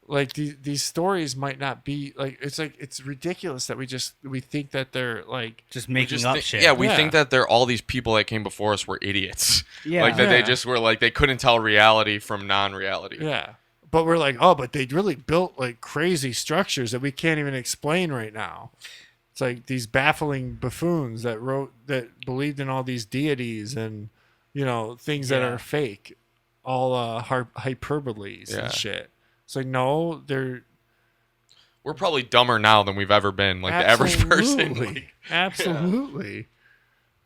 Like these stories might not be like it's ridiculous that we think that they're like Just We making just up think- shit. Yeah, we Yeah. think that they're all these people that came before us were idiots. Yeah. Like that they Yeah. just were like they couldn't tell reality from non-reality. yeah. But we're like, oh, but they really built like crazy structures that we can't even explain right now. It's like these baffling buffoons that believed in all these deities and things that Yeah. are fake, all hyperboles Yeah. and shit. It's like no, they're We're probably dumber now than we've ever been. Like the average person. absolutely, Like, absolutely.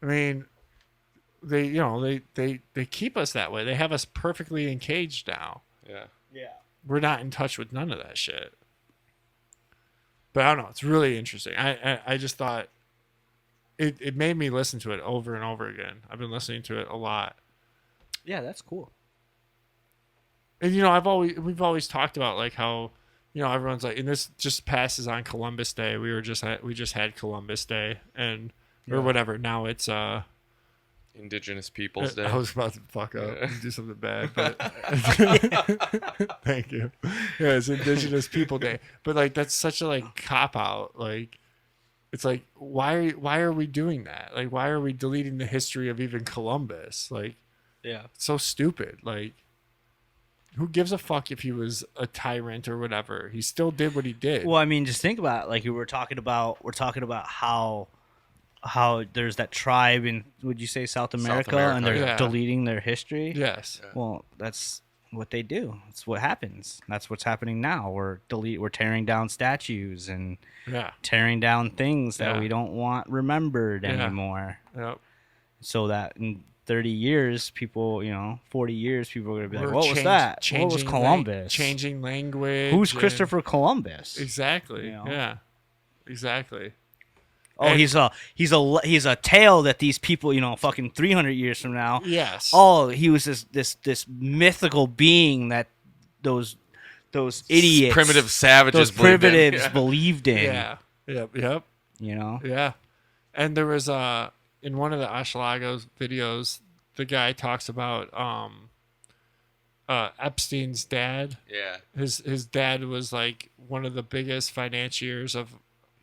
I mean, they keep us that way. They have us perfectly encaged now. yeah. Yeah. We're not in touch with none of that shit. But I don't know. It's really interesting. I just thought it made me listen to it over and over again. I've been listening to it a lot. Yeah, that's cool. And we've always talked about like how everyone's like, and this just passes on Columbus Day. We just had Columbus Day or Yeah. whatever. Now it's Indigenous Peoples Day. I was about to fuck up Yeah. and do something bad, but thank you. Yeah, it's Indigenous People Day, but like that's such a like cop out. Like, it's like why are we doing that? Like, why are we deleting the history of even Columbus? Like, Yeah. it's so stupid. Like, who gives a fuck if he was a tyrant or whatever? He still did what he did. Well, I mean, just think about it. Like we're talking about how there's that tribe in, would you say, South America, and they're America, yeah. deleting their history. Yes. Well, that's what they do. That's what happens. That's what's happening now. We're tearing down statues and Yeah. tearing down things that Yeah. we don't want remembered Yeah. anymore. Yep. So that in 30 years, 40 years, people are gonna be like, We're "What was change- that? What was changing Columbus? changing language. Who's and- Christopher Columbus?" Exactly. You know? Yeah. Exactly. Oh, And- he's a tale that these people, fucking 300 years from now. Yes. Oh, he was this mythical being that those idiots, Primitive savages. those believed in. primitives Yeah. believed in. Yeah. Yep. Yeah. And there was in one of the Ashalagos videos, the guy talks about Epstein's dad. Yeah. His dad was like one of the biggest financiers of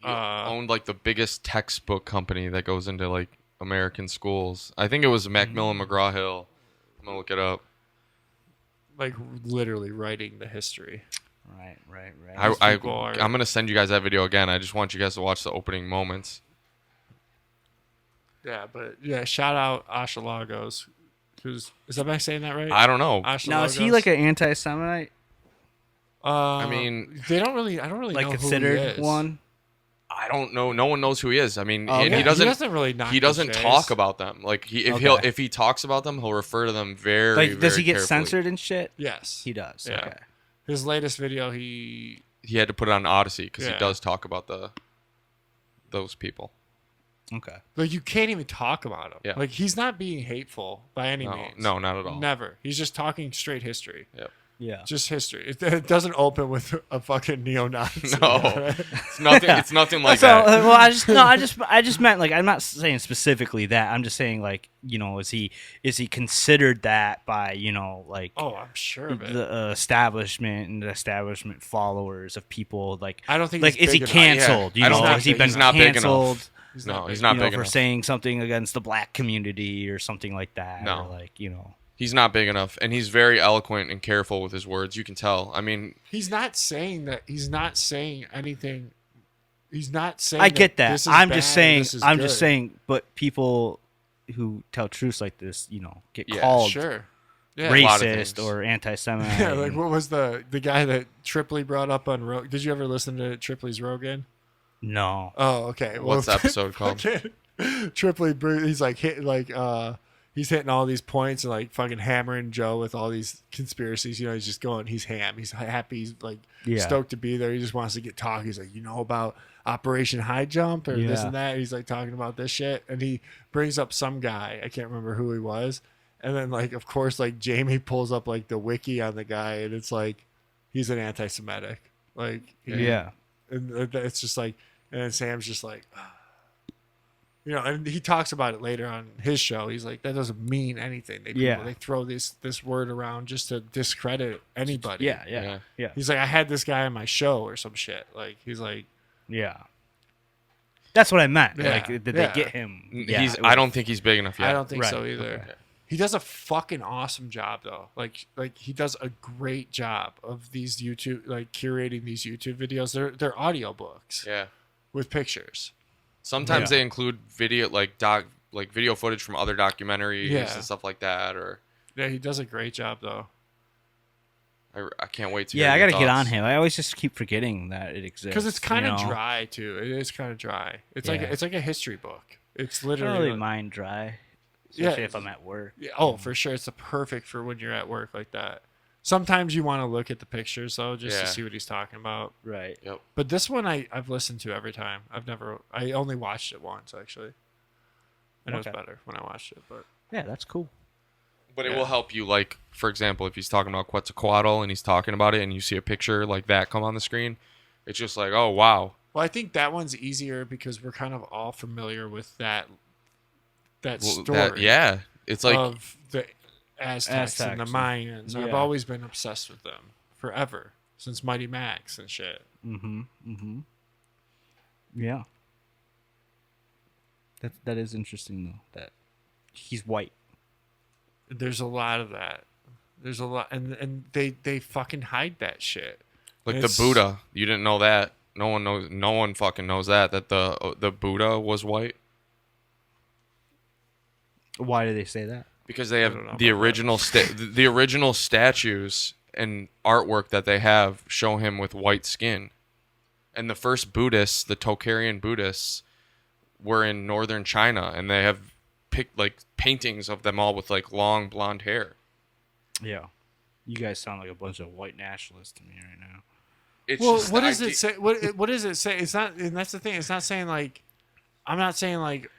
Owned like the biggest textbook company that goes into like American schools. I think it was Macmillan McGraw Hill. I'm gonna look it up. like literally writing the history. Right. I'm gonna send you guys that video again. I just want you guys to watch the opening moments. Yeah, but yeah, shout out Ashalagos. Is that am I saying that right? I don't know. Ashalagos. Now, is he like an anti-Semite? I mean, they don't really. I don't really Like know considered who he is. one? I don't know. No one knows who he is. I mean, Oh, and okay. he doesn't. really. Knock He doesn't his talk face. about them. Like Okay. if he talks about them, he'll refer to them very. Like, does very he get carefully. censored and shit? Yes, He does. Yeah. Okay. His latest video, he He had to put it on Odyssey because Yeah. he does talk about those people. Okay. like you can't even talk about him. Yeah. Like he's not being hateful by any No, means. no, not at all. Never. He's just talking straight history. Yep. Yeah. Just history. It doesn't open with a fucking neo-Nazi. No, it's nothing. It's nothing like So, that. well, I just meant like I'm not saying specifically that. I'm just saying like is he considered that by like Oh, I'm sure of it. the establishment and the establishment followers of people like I don't think like he's is he big enough. canceled? Yeah. I don't Know, think has he he's been not big enough. canceled? No, he's not big for enough. saying something against the black community or something like that. No. Or like He's not big enough, and he's very eloquent and careful with his words. You can tell. I mean, He's not saying that. He's not saying anything. He's not saying. I get that. This is I'm bad just or saying. this is I'm just good. saying. But people who tell truths like this, get Yeah, called Sure. Yeah. Right. lot of racist things. or anti-Semite. Yeah, like what was the guy that Tripoli brought up on Rogan? Did you ever listen to Tripoli's Rogan? No. Oh, okay. What's the episode called? Tripoli, he's like he's hitting all these points and like fucking hammering Joe with all these conspiracies. He's just going. He's ham. He's happy. He's like Yeah. stoked to be there. He just wants to get talk. He's like, about Operation High Jump or this Yeah. and that. He's like talking about this shit, and he brings up some guy. I can't remember who he was. And then like of course like Jamie pulls up like the wiki on the guy, and it's like he's an anti-Semitic. Like Yeah. and it's just like, and then Sam's just like, and he talks about it later on his show. He's like, that doesn't mean anything. They throw this word around just to discredit anybody. Yeah. He's like, I had this guy on my show or some shit. Like he's like, Yeah. That's what I meant. Yeah. Like, did Yeah. they get him? I don't think he's big enough yet. I don't think Right. so either. Okay. He does a fucking awesome job though. Like he does a great job of these YouTube, like curating these YouTube videos. They're audiobooks Yeah. with pictures. Sometimes Yeah. they include video video footage from other documentaries Yeah. and stuff like that. Or Yeah, he does a great job though. I can't wait to. Yeah, I hear got your to get on thoughts. him. I always just keep forgetting that it exists. Because it's kind of you know? dry too. It is kind of dry. It's Yeah. like a history book. It's I literally don't really like- mind dry, Yeah. especially if I'm at work. Yeah, oh, for sure. It's perfect for when you're at work like that. Sometimes you want to look at the pictures though, just Yeah. to see what he's talking about. Right. Yep. But this one I've listened to every time. I only watched it once actually. And it was Okay. better when I watched it. But Yeah, that's cool. But it Yeah. will help you, like, for example, if he's talking about Quetzalcoatl and he's talking about it and you see a picture like that come on the screen, it's just like, oh, wow. well, I think that one's easier because we're kind of all familiar with that Well, story. yeah. It's like, of the Aztecs and the Aztecs. Mayans. I've Yeah. always been obsessed with them forever since Mighty Max and shit. Yeah. That is interesting though. That he's white. There's a lot of that. There's a lot, and they fucking hide that shit. like the It's- Buddha. You didn't know that. No one knows. No one fucking knows that the Buddha was white Why do they say that? because they don't know have the about original the original statues and artwork that they have show him with white skin, and the first Buddhists, the Tocharian Buddhists, were in northern China, and they have paintings of them all with like long blonde hair. Yeah. You guys sound like a bunch of white nationalists to me right now. It's Well, just what the does it idea- say? What does it say? It's not, and that's the thing. It's not saying like I'm not saying like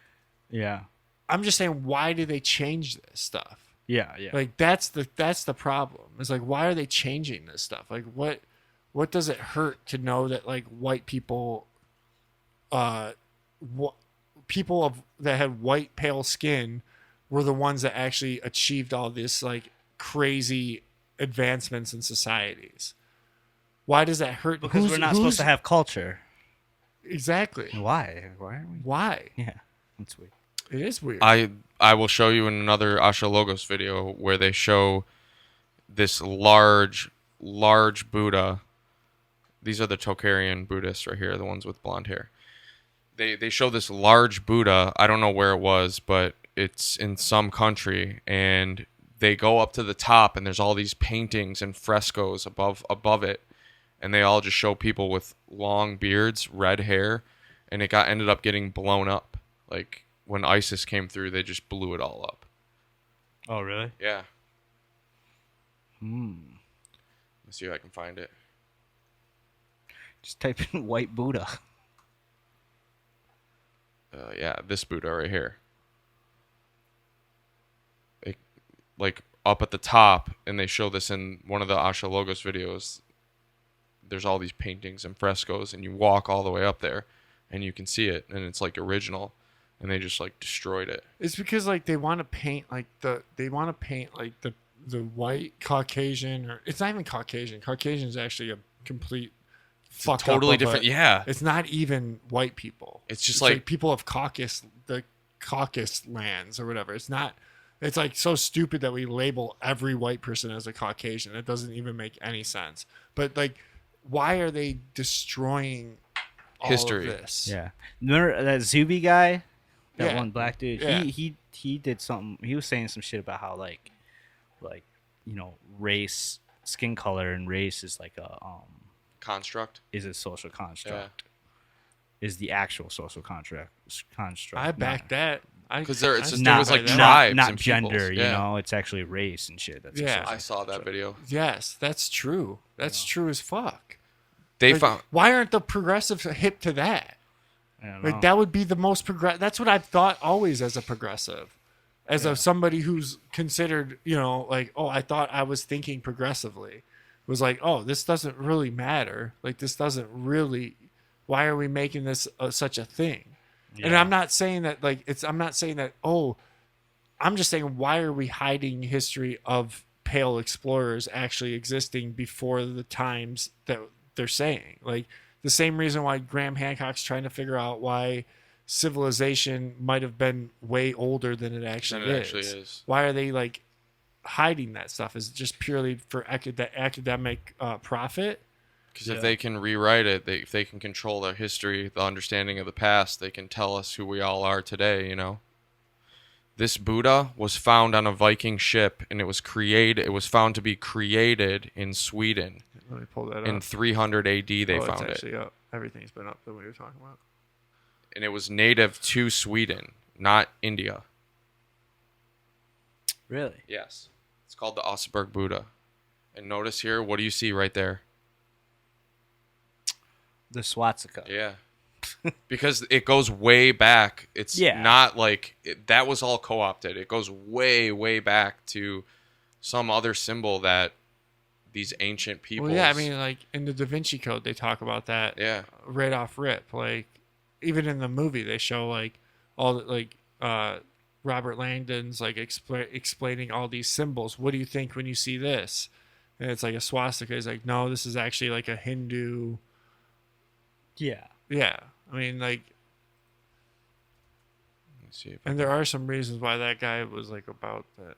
Yeah. I'm just saying why do they change this stuff? Yeah. Yeah. Like that's the problem. It's like why are they changing this stuff? Like what does it hurt to know that like white people people that had white pale skin were the ones that actually achieved all this like crazy advancements in societies. Why does that hurt? Because we're not supposed to have culture. Exactly. Why? Why are we? Why? Yeah. That's weird. It is weird. I will show you in another Asha Logos video where they show this large Buddha. These are the Tocharian Buddhists right here, the ones with blonde hair. They show this large Buddha. I don't know where it was, but it's in some country, and they go up to the top, and there's all these paintings and frescoes above it, and they all just show people with long beards, red hair, and it ended up getting blown up. Like when ISIS came through, they just blew it all up. Oh, really? Yeah. Let's see if I can find it. Just type in white Buddha. Yeah, this Buddha right here. Like up at the top, and they show this in one of the Asha Logos videos. There's all these paintings and frescoes, and you walk all the way up there, and you can see it, and it's like original, and they just like destroyed it. It's because like they want to paint like the white Caucasian, or it's not even Caucasian. Caucasian is actually a complete fuck up Totally of a- different. Yeah. It's not even white people. It's just like, like people of the Caucasus lands or whatever. It's not. It's like so stupid that we label every white person as a Caucasian. It doesn't even make any sense. But like, why are they destroying all History. of this? Yeah. Remember that Zuby guy? That Yeah. one black dude. Yeah. He did something. He was saying some shit about how like race, skin color, and race is like a construct. is a social construct. Is the actual social construct. I back that. Because there Not, was like that. tribes not and gender, peoples. you Yeah. know, it's actually race and shit. That's a Yeah. social I saw that video. Yes, that's true. That's true as fuck. They Like, found why aren't the progressives hip to that? I don't Like know. that would be the most progressive. That's what I've thought always as a progressive, as of somebody who's considered, like, oh, I thought I was thinking progressively. Was like, oh, this doesn't really matter. Like this doesn't really. Why are we making this such a thing? And Yeah. I'm not saying that I'm not saying that. Oh, I'm just saying why are we hiding history of pale explorers actually existing before the times that they're saying? Like the same reason why Graham Hancock's trying to figure out why civilization might have been way older than it actually is. Why are they like hiding that stuff? Is it just purely for academic profit? Because if they can rewrite it, if they can control their history, the understanding of the past, they can tell us who we all are today, you know? This Buddha was found on a Viking ship, and it was found to be created in Sweden. Let me pull that up. In 300 AD, they it's found it. actually up. Everything's been up that we were talking about. And it was native to Sweden, not India. Really? Yes. It's called the Oseberg Buddha. And notice here, what do you see right there? The swastika. Yeah. Because it goes way back. It's not like that was all co-opted. It goes way, way back to some other symbol that these ancient people. Well, yeah, I mean, like in the Da Vinci Code, they talk about that. Yeah. Right off rip, like even in the movie, they show like all like Robert Langdon's like explaining all these symbols. What do you think when you see this? And it's like a swastika. He's like, no, this is actually like a Hindu. Yeah. Yeah, I mean, like, Let's see if and there are some reasons why that guy was like about that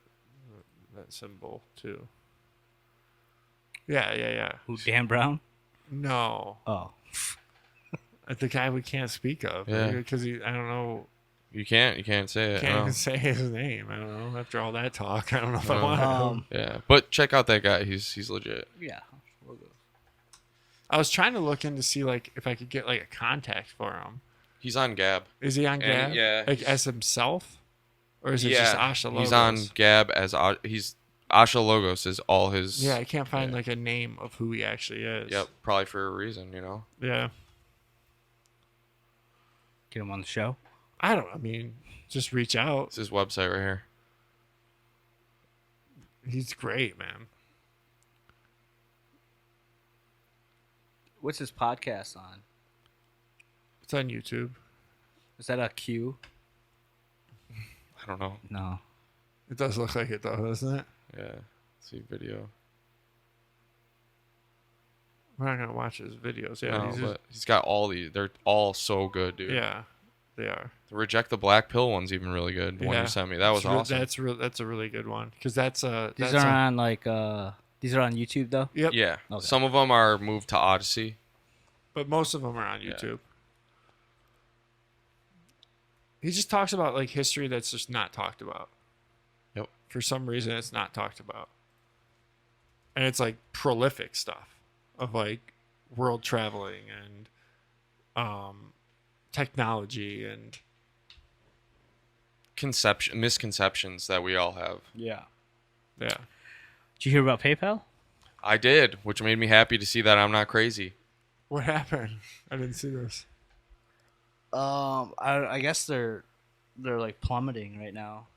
symbol too. Yeah. Who? Dan Brown? No, Oh. the guy we can't speak of. Yeah. Because I don't know. you can't say it. Can't no. even say his name. I don't know. After all that talk, I don't know if I No. want to. Yeah, but check out that guy. He's legit. Yeah. I was trying to look in to see like if I could get like a contact for him. He's on Gab. Is he on And, Gab? yeah, Like he's- as himself, or is it just Asha Logos? he's on Gab as he's Asha Logos is all his. Yeah, I can't find like a name of who he actually is. Yep, probably for a reason, you know. Yeah. Get him on the show. I mean, just reach out. It's his website right here. He's great, man. What's his podcast on? It's on YouTube. Is that a Q? I don't know. No. It does look like it though, doesn't it? Yeah. See video. We're not gonna watch his videos. Yeah, No, he's but he's got all these. They're all so good, dude. yeah, they are. The Reject the Black Pill one's even really good. The one Yeah. you sent me. That was awesome. That's a really good one because that's These are on these are on YouTube though. Yep. Yeah. Okay. Some of them are moved to Odyssey. But most of them are on Yeah. YouTube. He just talks about like history that's just not talked about. Yep. For some reason, it's not talked about, and it's like prolific stuff of like world traveling and technology and Misconceptions that we all have. Yeah. yeah. Did you hear about PayPal? I did, which made me happy to see that I'm not crazy. What happened? I didn't see this. I guess they're like plummeting right now.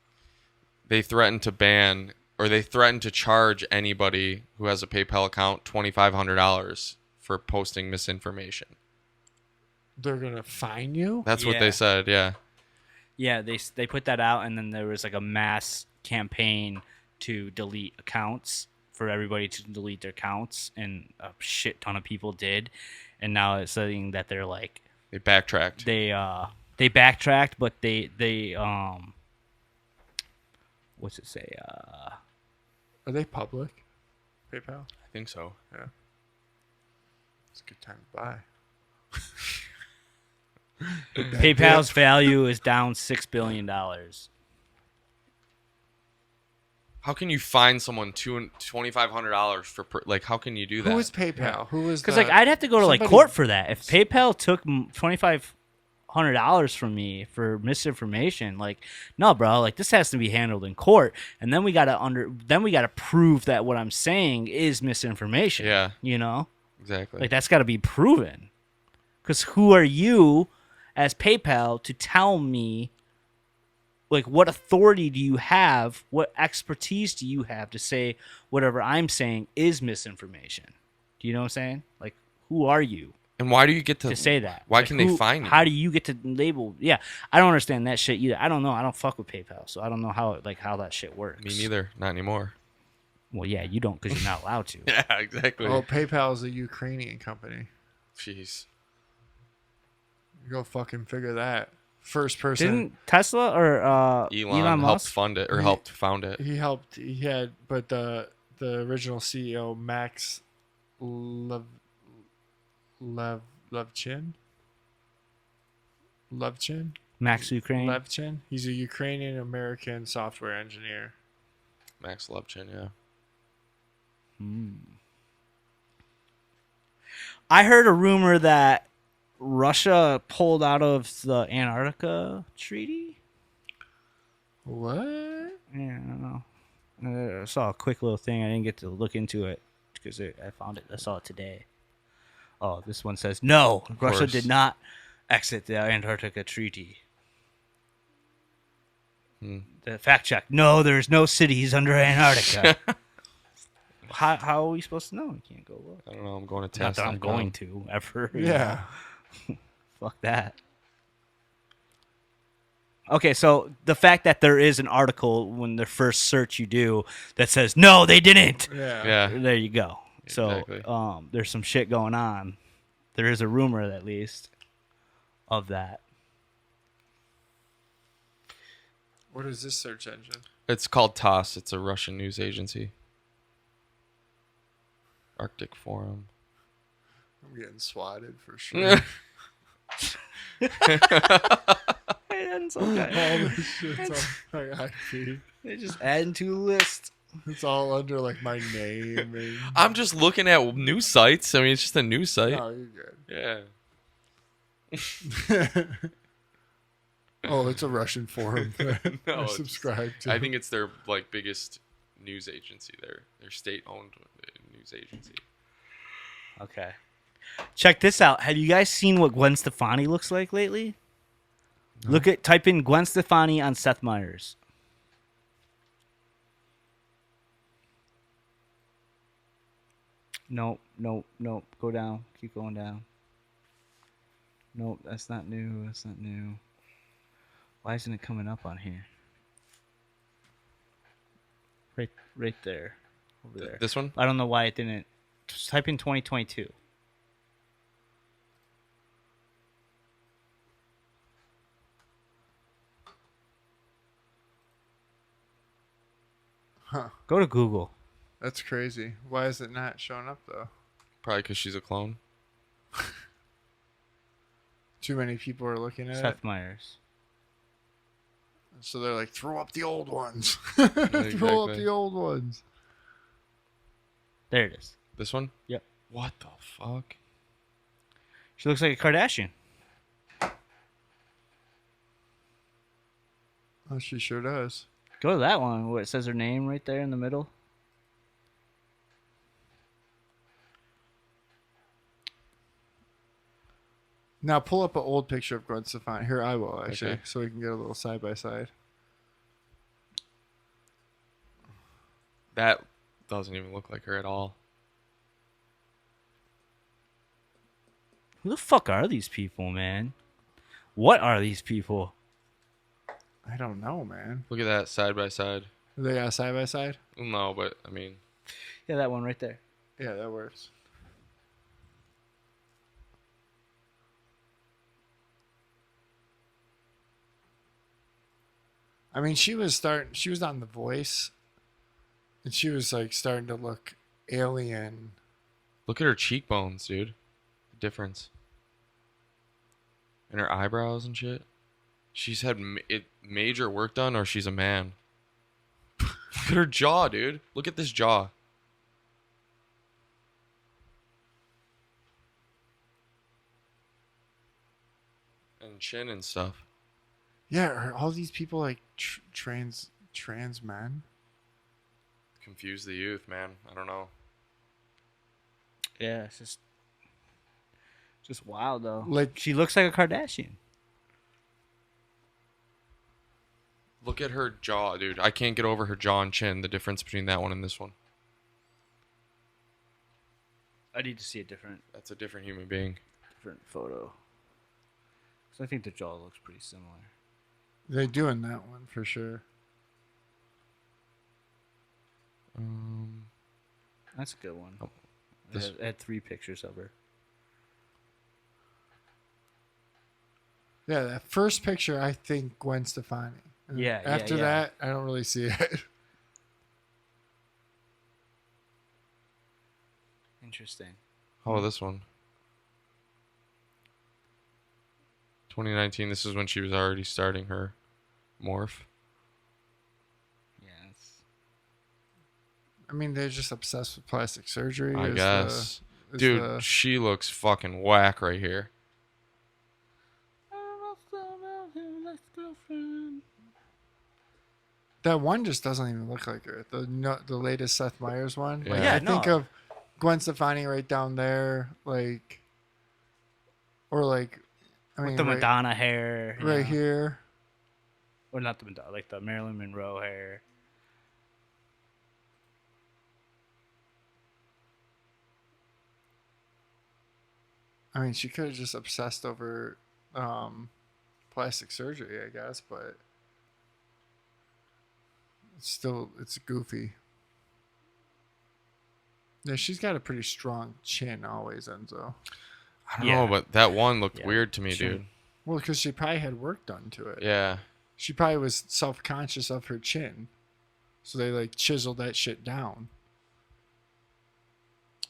They threatened to ban, or they threatened to charge anybody who has a PayPal account $2,500 for posting misinformation. They're gonna fine you. That's what Yeah. they said. Yeah. Yeah, they put that out, and then there was like a mass campaign to delete accounts for everybody to delete their accounts, and a shit ton of people did. And now it's saying that they're like They backtracked. they backtracked, but they what's it say? Are they public? PayPal. I think so. Yeah. It's a good time to buy. PayPal's value is down $6 billion. How can you fine someone $2,500 for like? How can you do that? Who is PayPal? Who is? Because like I'd have to go to like somebody- court for that. If PayPal took $2,500 from me for misinformation, like no, bro, like this has to be handled in court, and then we gotta prove that what I'm saying is misinformation. Yeah. you know, Exactly. like that's got to be proven. Because who are you, as PayPal, to tell me? Like, what authority do you have? What expertise do you have to say whatever I'm saying is misinformation? Do you know what I'm saying? Like, who are you and why do you get to say that? Why Like, can they fine you? How do you get to label? Yeah, I don't understand that shit either. I don't know. I don't fuck with PayPal, so I don't know how that shit works. Me neither. Not anymore. Well, yeah, you don't because you're not allowed to. Yeah. Exactly. Oh, PayPal is a Ukrainian company. Jeez. Go fucking figure that. First person. Didn't Tesla or Elon helped Musk? fund it or helped found it. He helped. He had, but the original CEO Max Levchin. Max Ukraine? Levchin. He's a Ukrainian American software engineer. Max Levchin. Yeah. I heard a rumor that Russia pulled out of the Antarctica Treaty. What? Yeah, I don't know. I saw a quick little thing. I didn't get to look into it because I found it. I saw it today. Oh, this one says no. Russia course. did not exit the Antarctica Treaty. The fact check. No, there's no cities under Antarctica. how are we supposed to know? We can't go look. I don't know. I'm going to Not test. that I'm going to ever. you Yeah. know. Fuck that. Okay, so the fact that there is an article when the first search you do that says no, they didn't. Yeah. Yeah. There you go. Exactly. So there's some shit going on. There is a rumor, at least, of that. What is this search engine? It's called TASS. It's a Russian news agency. Arctic Forum. I'm getting swatted for sure. It's okay. All this shit's on my IP. They just adding to the list. It's all under like my name. And... I'm just looking at news sites. I mean, it's just a news site. Oh, you're Yeah. good. Oh, it's a Russian forum. No, I it's- subscribe to. I think it's their like biggest news agency. Their state-owned news agency. Okay. Check this out. Have you guys seen what Gwen Stefani looks like lately? Type in Gwen Stefani on Seth Meyers. Nope. Go down. Keep going down. Nope, that's not new. Why isn't it coming up on here? Right there. Over there. This one? I don't know why it didn't. Just type in 2022. Huh. Go to Google. That's crazy. Why is it not showing up though? Probably because she's a clone. Too many people are looking at it. Seth Meyers. So they're like, throw up the old ones. Throw up exactly. the old ones. There it is. This one? Yep. What the fuck? She looks like a Kardashian. Oh, she sure does. Go to that one where it says her name right there in the middle. Now pull up an old picture of Gwen Stefani. Here, I will actually, Okay. so we can get a little side by side. That doesn't even look like her at all. Who the fuck are these people, man? What are these people? I don't know, man. Look at that side by side. They got a side by side. No, but I mean, Yeah, that one right there. Yeah, that works. I mean, she was on The Voice, and she was like starting to look alien. look at her cheekbones, dude. The difference. And her eyebrows and shit. She's had major work done, or she's a man. Look at her jaw, dude. Look at this jaw. And chin and stuff. Yeah, all these people like trans men. Confuse the youth, man. I don't know. Yeah, it's just wild though. Like- she looks like a Kardashian. Look at her jaw, dude. I can't get over her jaw and chin. The difference between that one and this one. I need to see a different That's a different human being. photo. Cause I think the jaw looks pretty similar. They doing that one for sure. That's a good one. Oh, It had 3 pictures of her. Yeah, that first picture, I think Gwen Stefani. And Yeah, yeah, After yeah. that, I don't really see it. Interesting. Oh, this one. 2019. This is when she was already starting her morph. Yeah, it's I mean, they're just obsessed with plastic surgery. I is guess. the- is Dude, the- she looks fucking whack right here. that one just doesn't even look like her. The latest Seth Meyers one. Like, Yeah. I Yeah, think no. of Gwen Stefani right down there, like, or like, I mean, the right, Madonna hair. you right know. here. Or not the Madonna, like the Marilyn Monroe hair. I mean, she could have just obsessed over plastic surgery, I guess, but it's goofy. Yeah, she's got a pretty strong chin always, Enzo. I don't Yeah. know, but that one looked Yeah. weird to me, Sure. dude. Well, because she probably had work done to it. Yeah. She probably was self-conscious of her chin. So they like chiseled that shit down.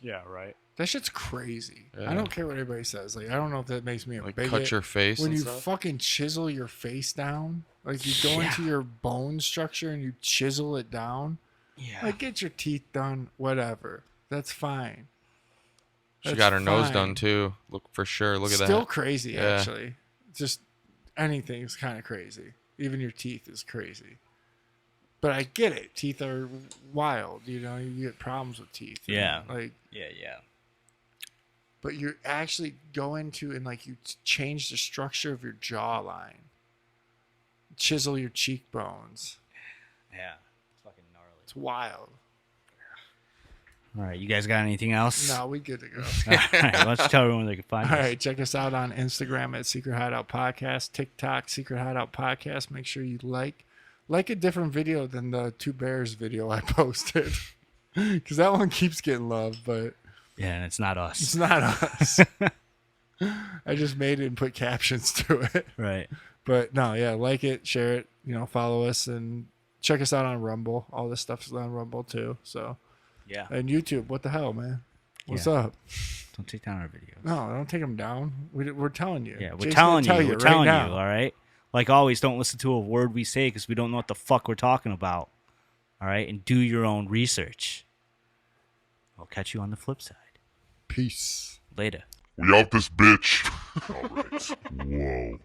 Yeah, right. That shit's crazy. Yeah. I don't care what anybody says. Like, I don't know if that makes me a Like bigot. cut your face when and you stuff. fucking chisel your face down, like you go into your bone structure and you chisel it down. Yeah. Like, get your teeth done, whatever. That's fine. She That's got her nose fine. done too. Look for sure. Look at Still that. crazy, Yeah. actually. Just anything is kind of crazy. Even your teeth is crazy. But I get it. Teeth are wild. You know, you get problems with teeth. And, Yeah. like, Yeah. but you actually go into and like you change the structure of your jawline. chisel your cheekbones. Yeah. It's fucking gnarly. It's wild. All right, you guys got anything else? No, we good to go. All right, let's tell everyone they can find All us. right, check us out on Instagram at Secret Hideout Podcast, TikTok, Secret Hideout Podcast. Make sure you like a different video than the Two Bears video I posted. Because that one keeps getting love, but Yeah, and it's not us. it's not us. I just made it and put captions to it. Right. But no, yeah, like it, share it, follow us, and check us out on Rumble. All this stuff's on Rumble too. So, Yeah. and YouTube. What the hell, man? What's Yeah. up? Don't take down our videos. No, don't take them down. We're telling you. Yeah, we're Jason's telling gonna you. tell We're right telling you, now. all right? Like always, don't listen to a word we say because we don't know what the fuck we're talking about. All right? And do your own research. I'll catch you on the flip side. Peace. Later. We out this bitch. All right. Whoa.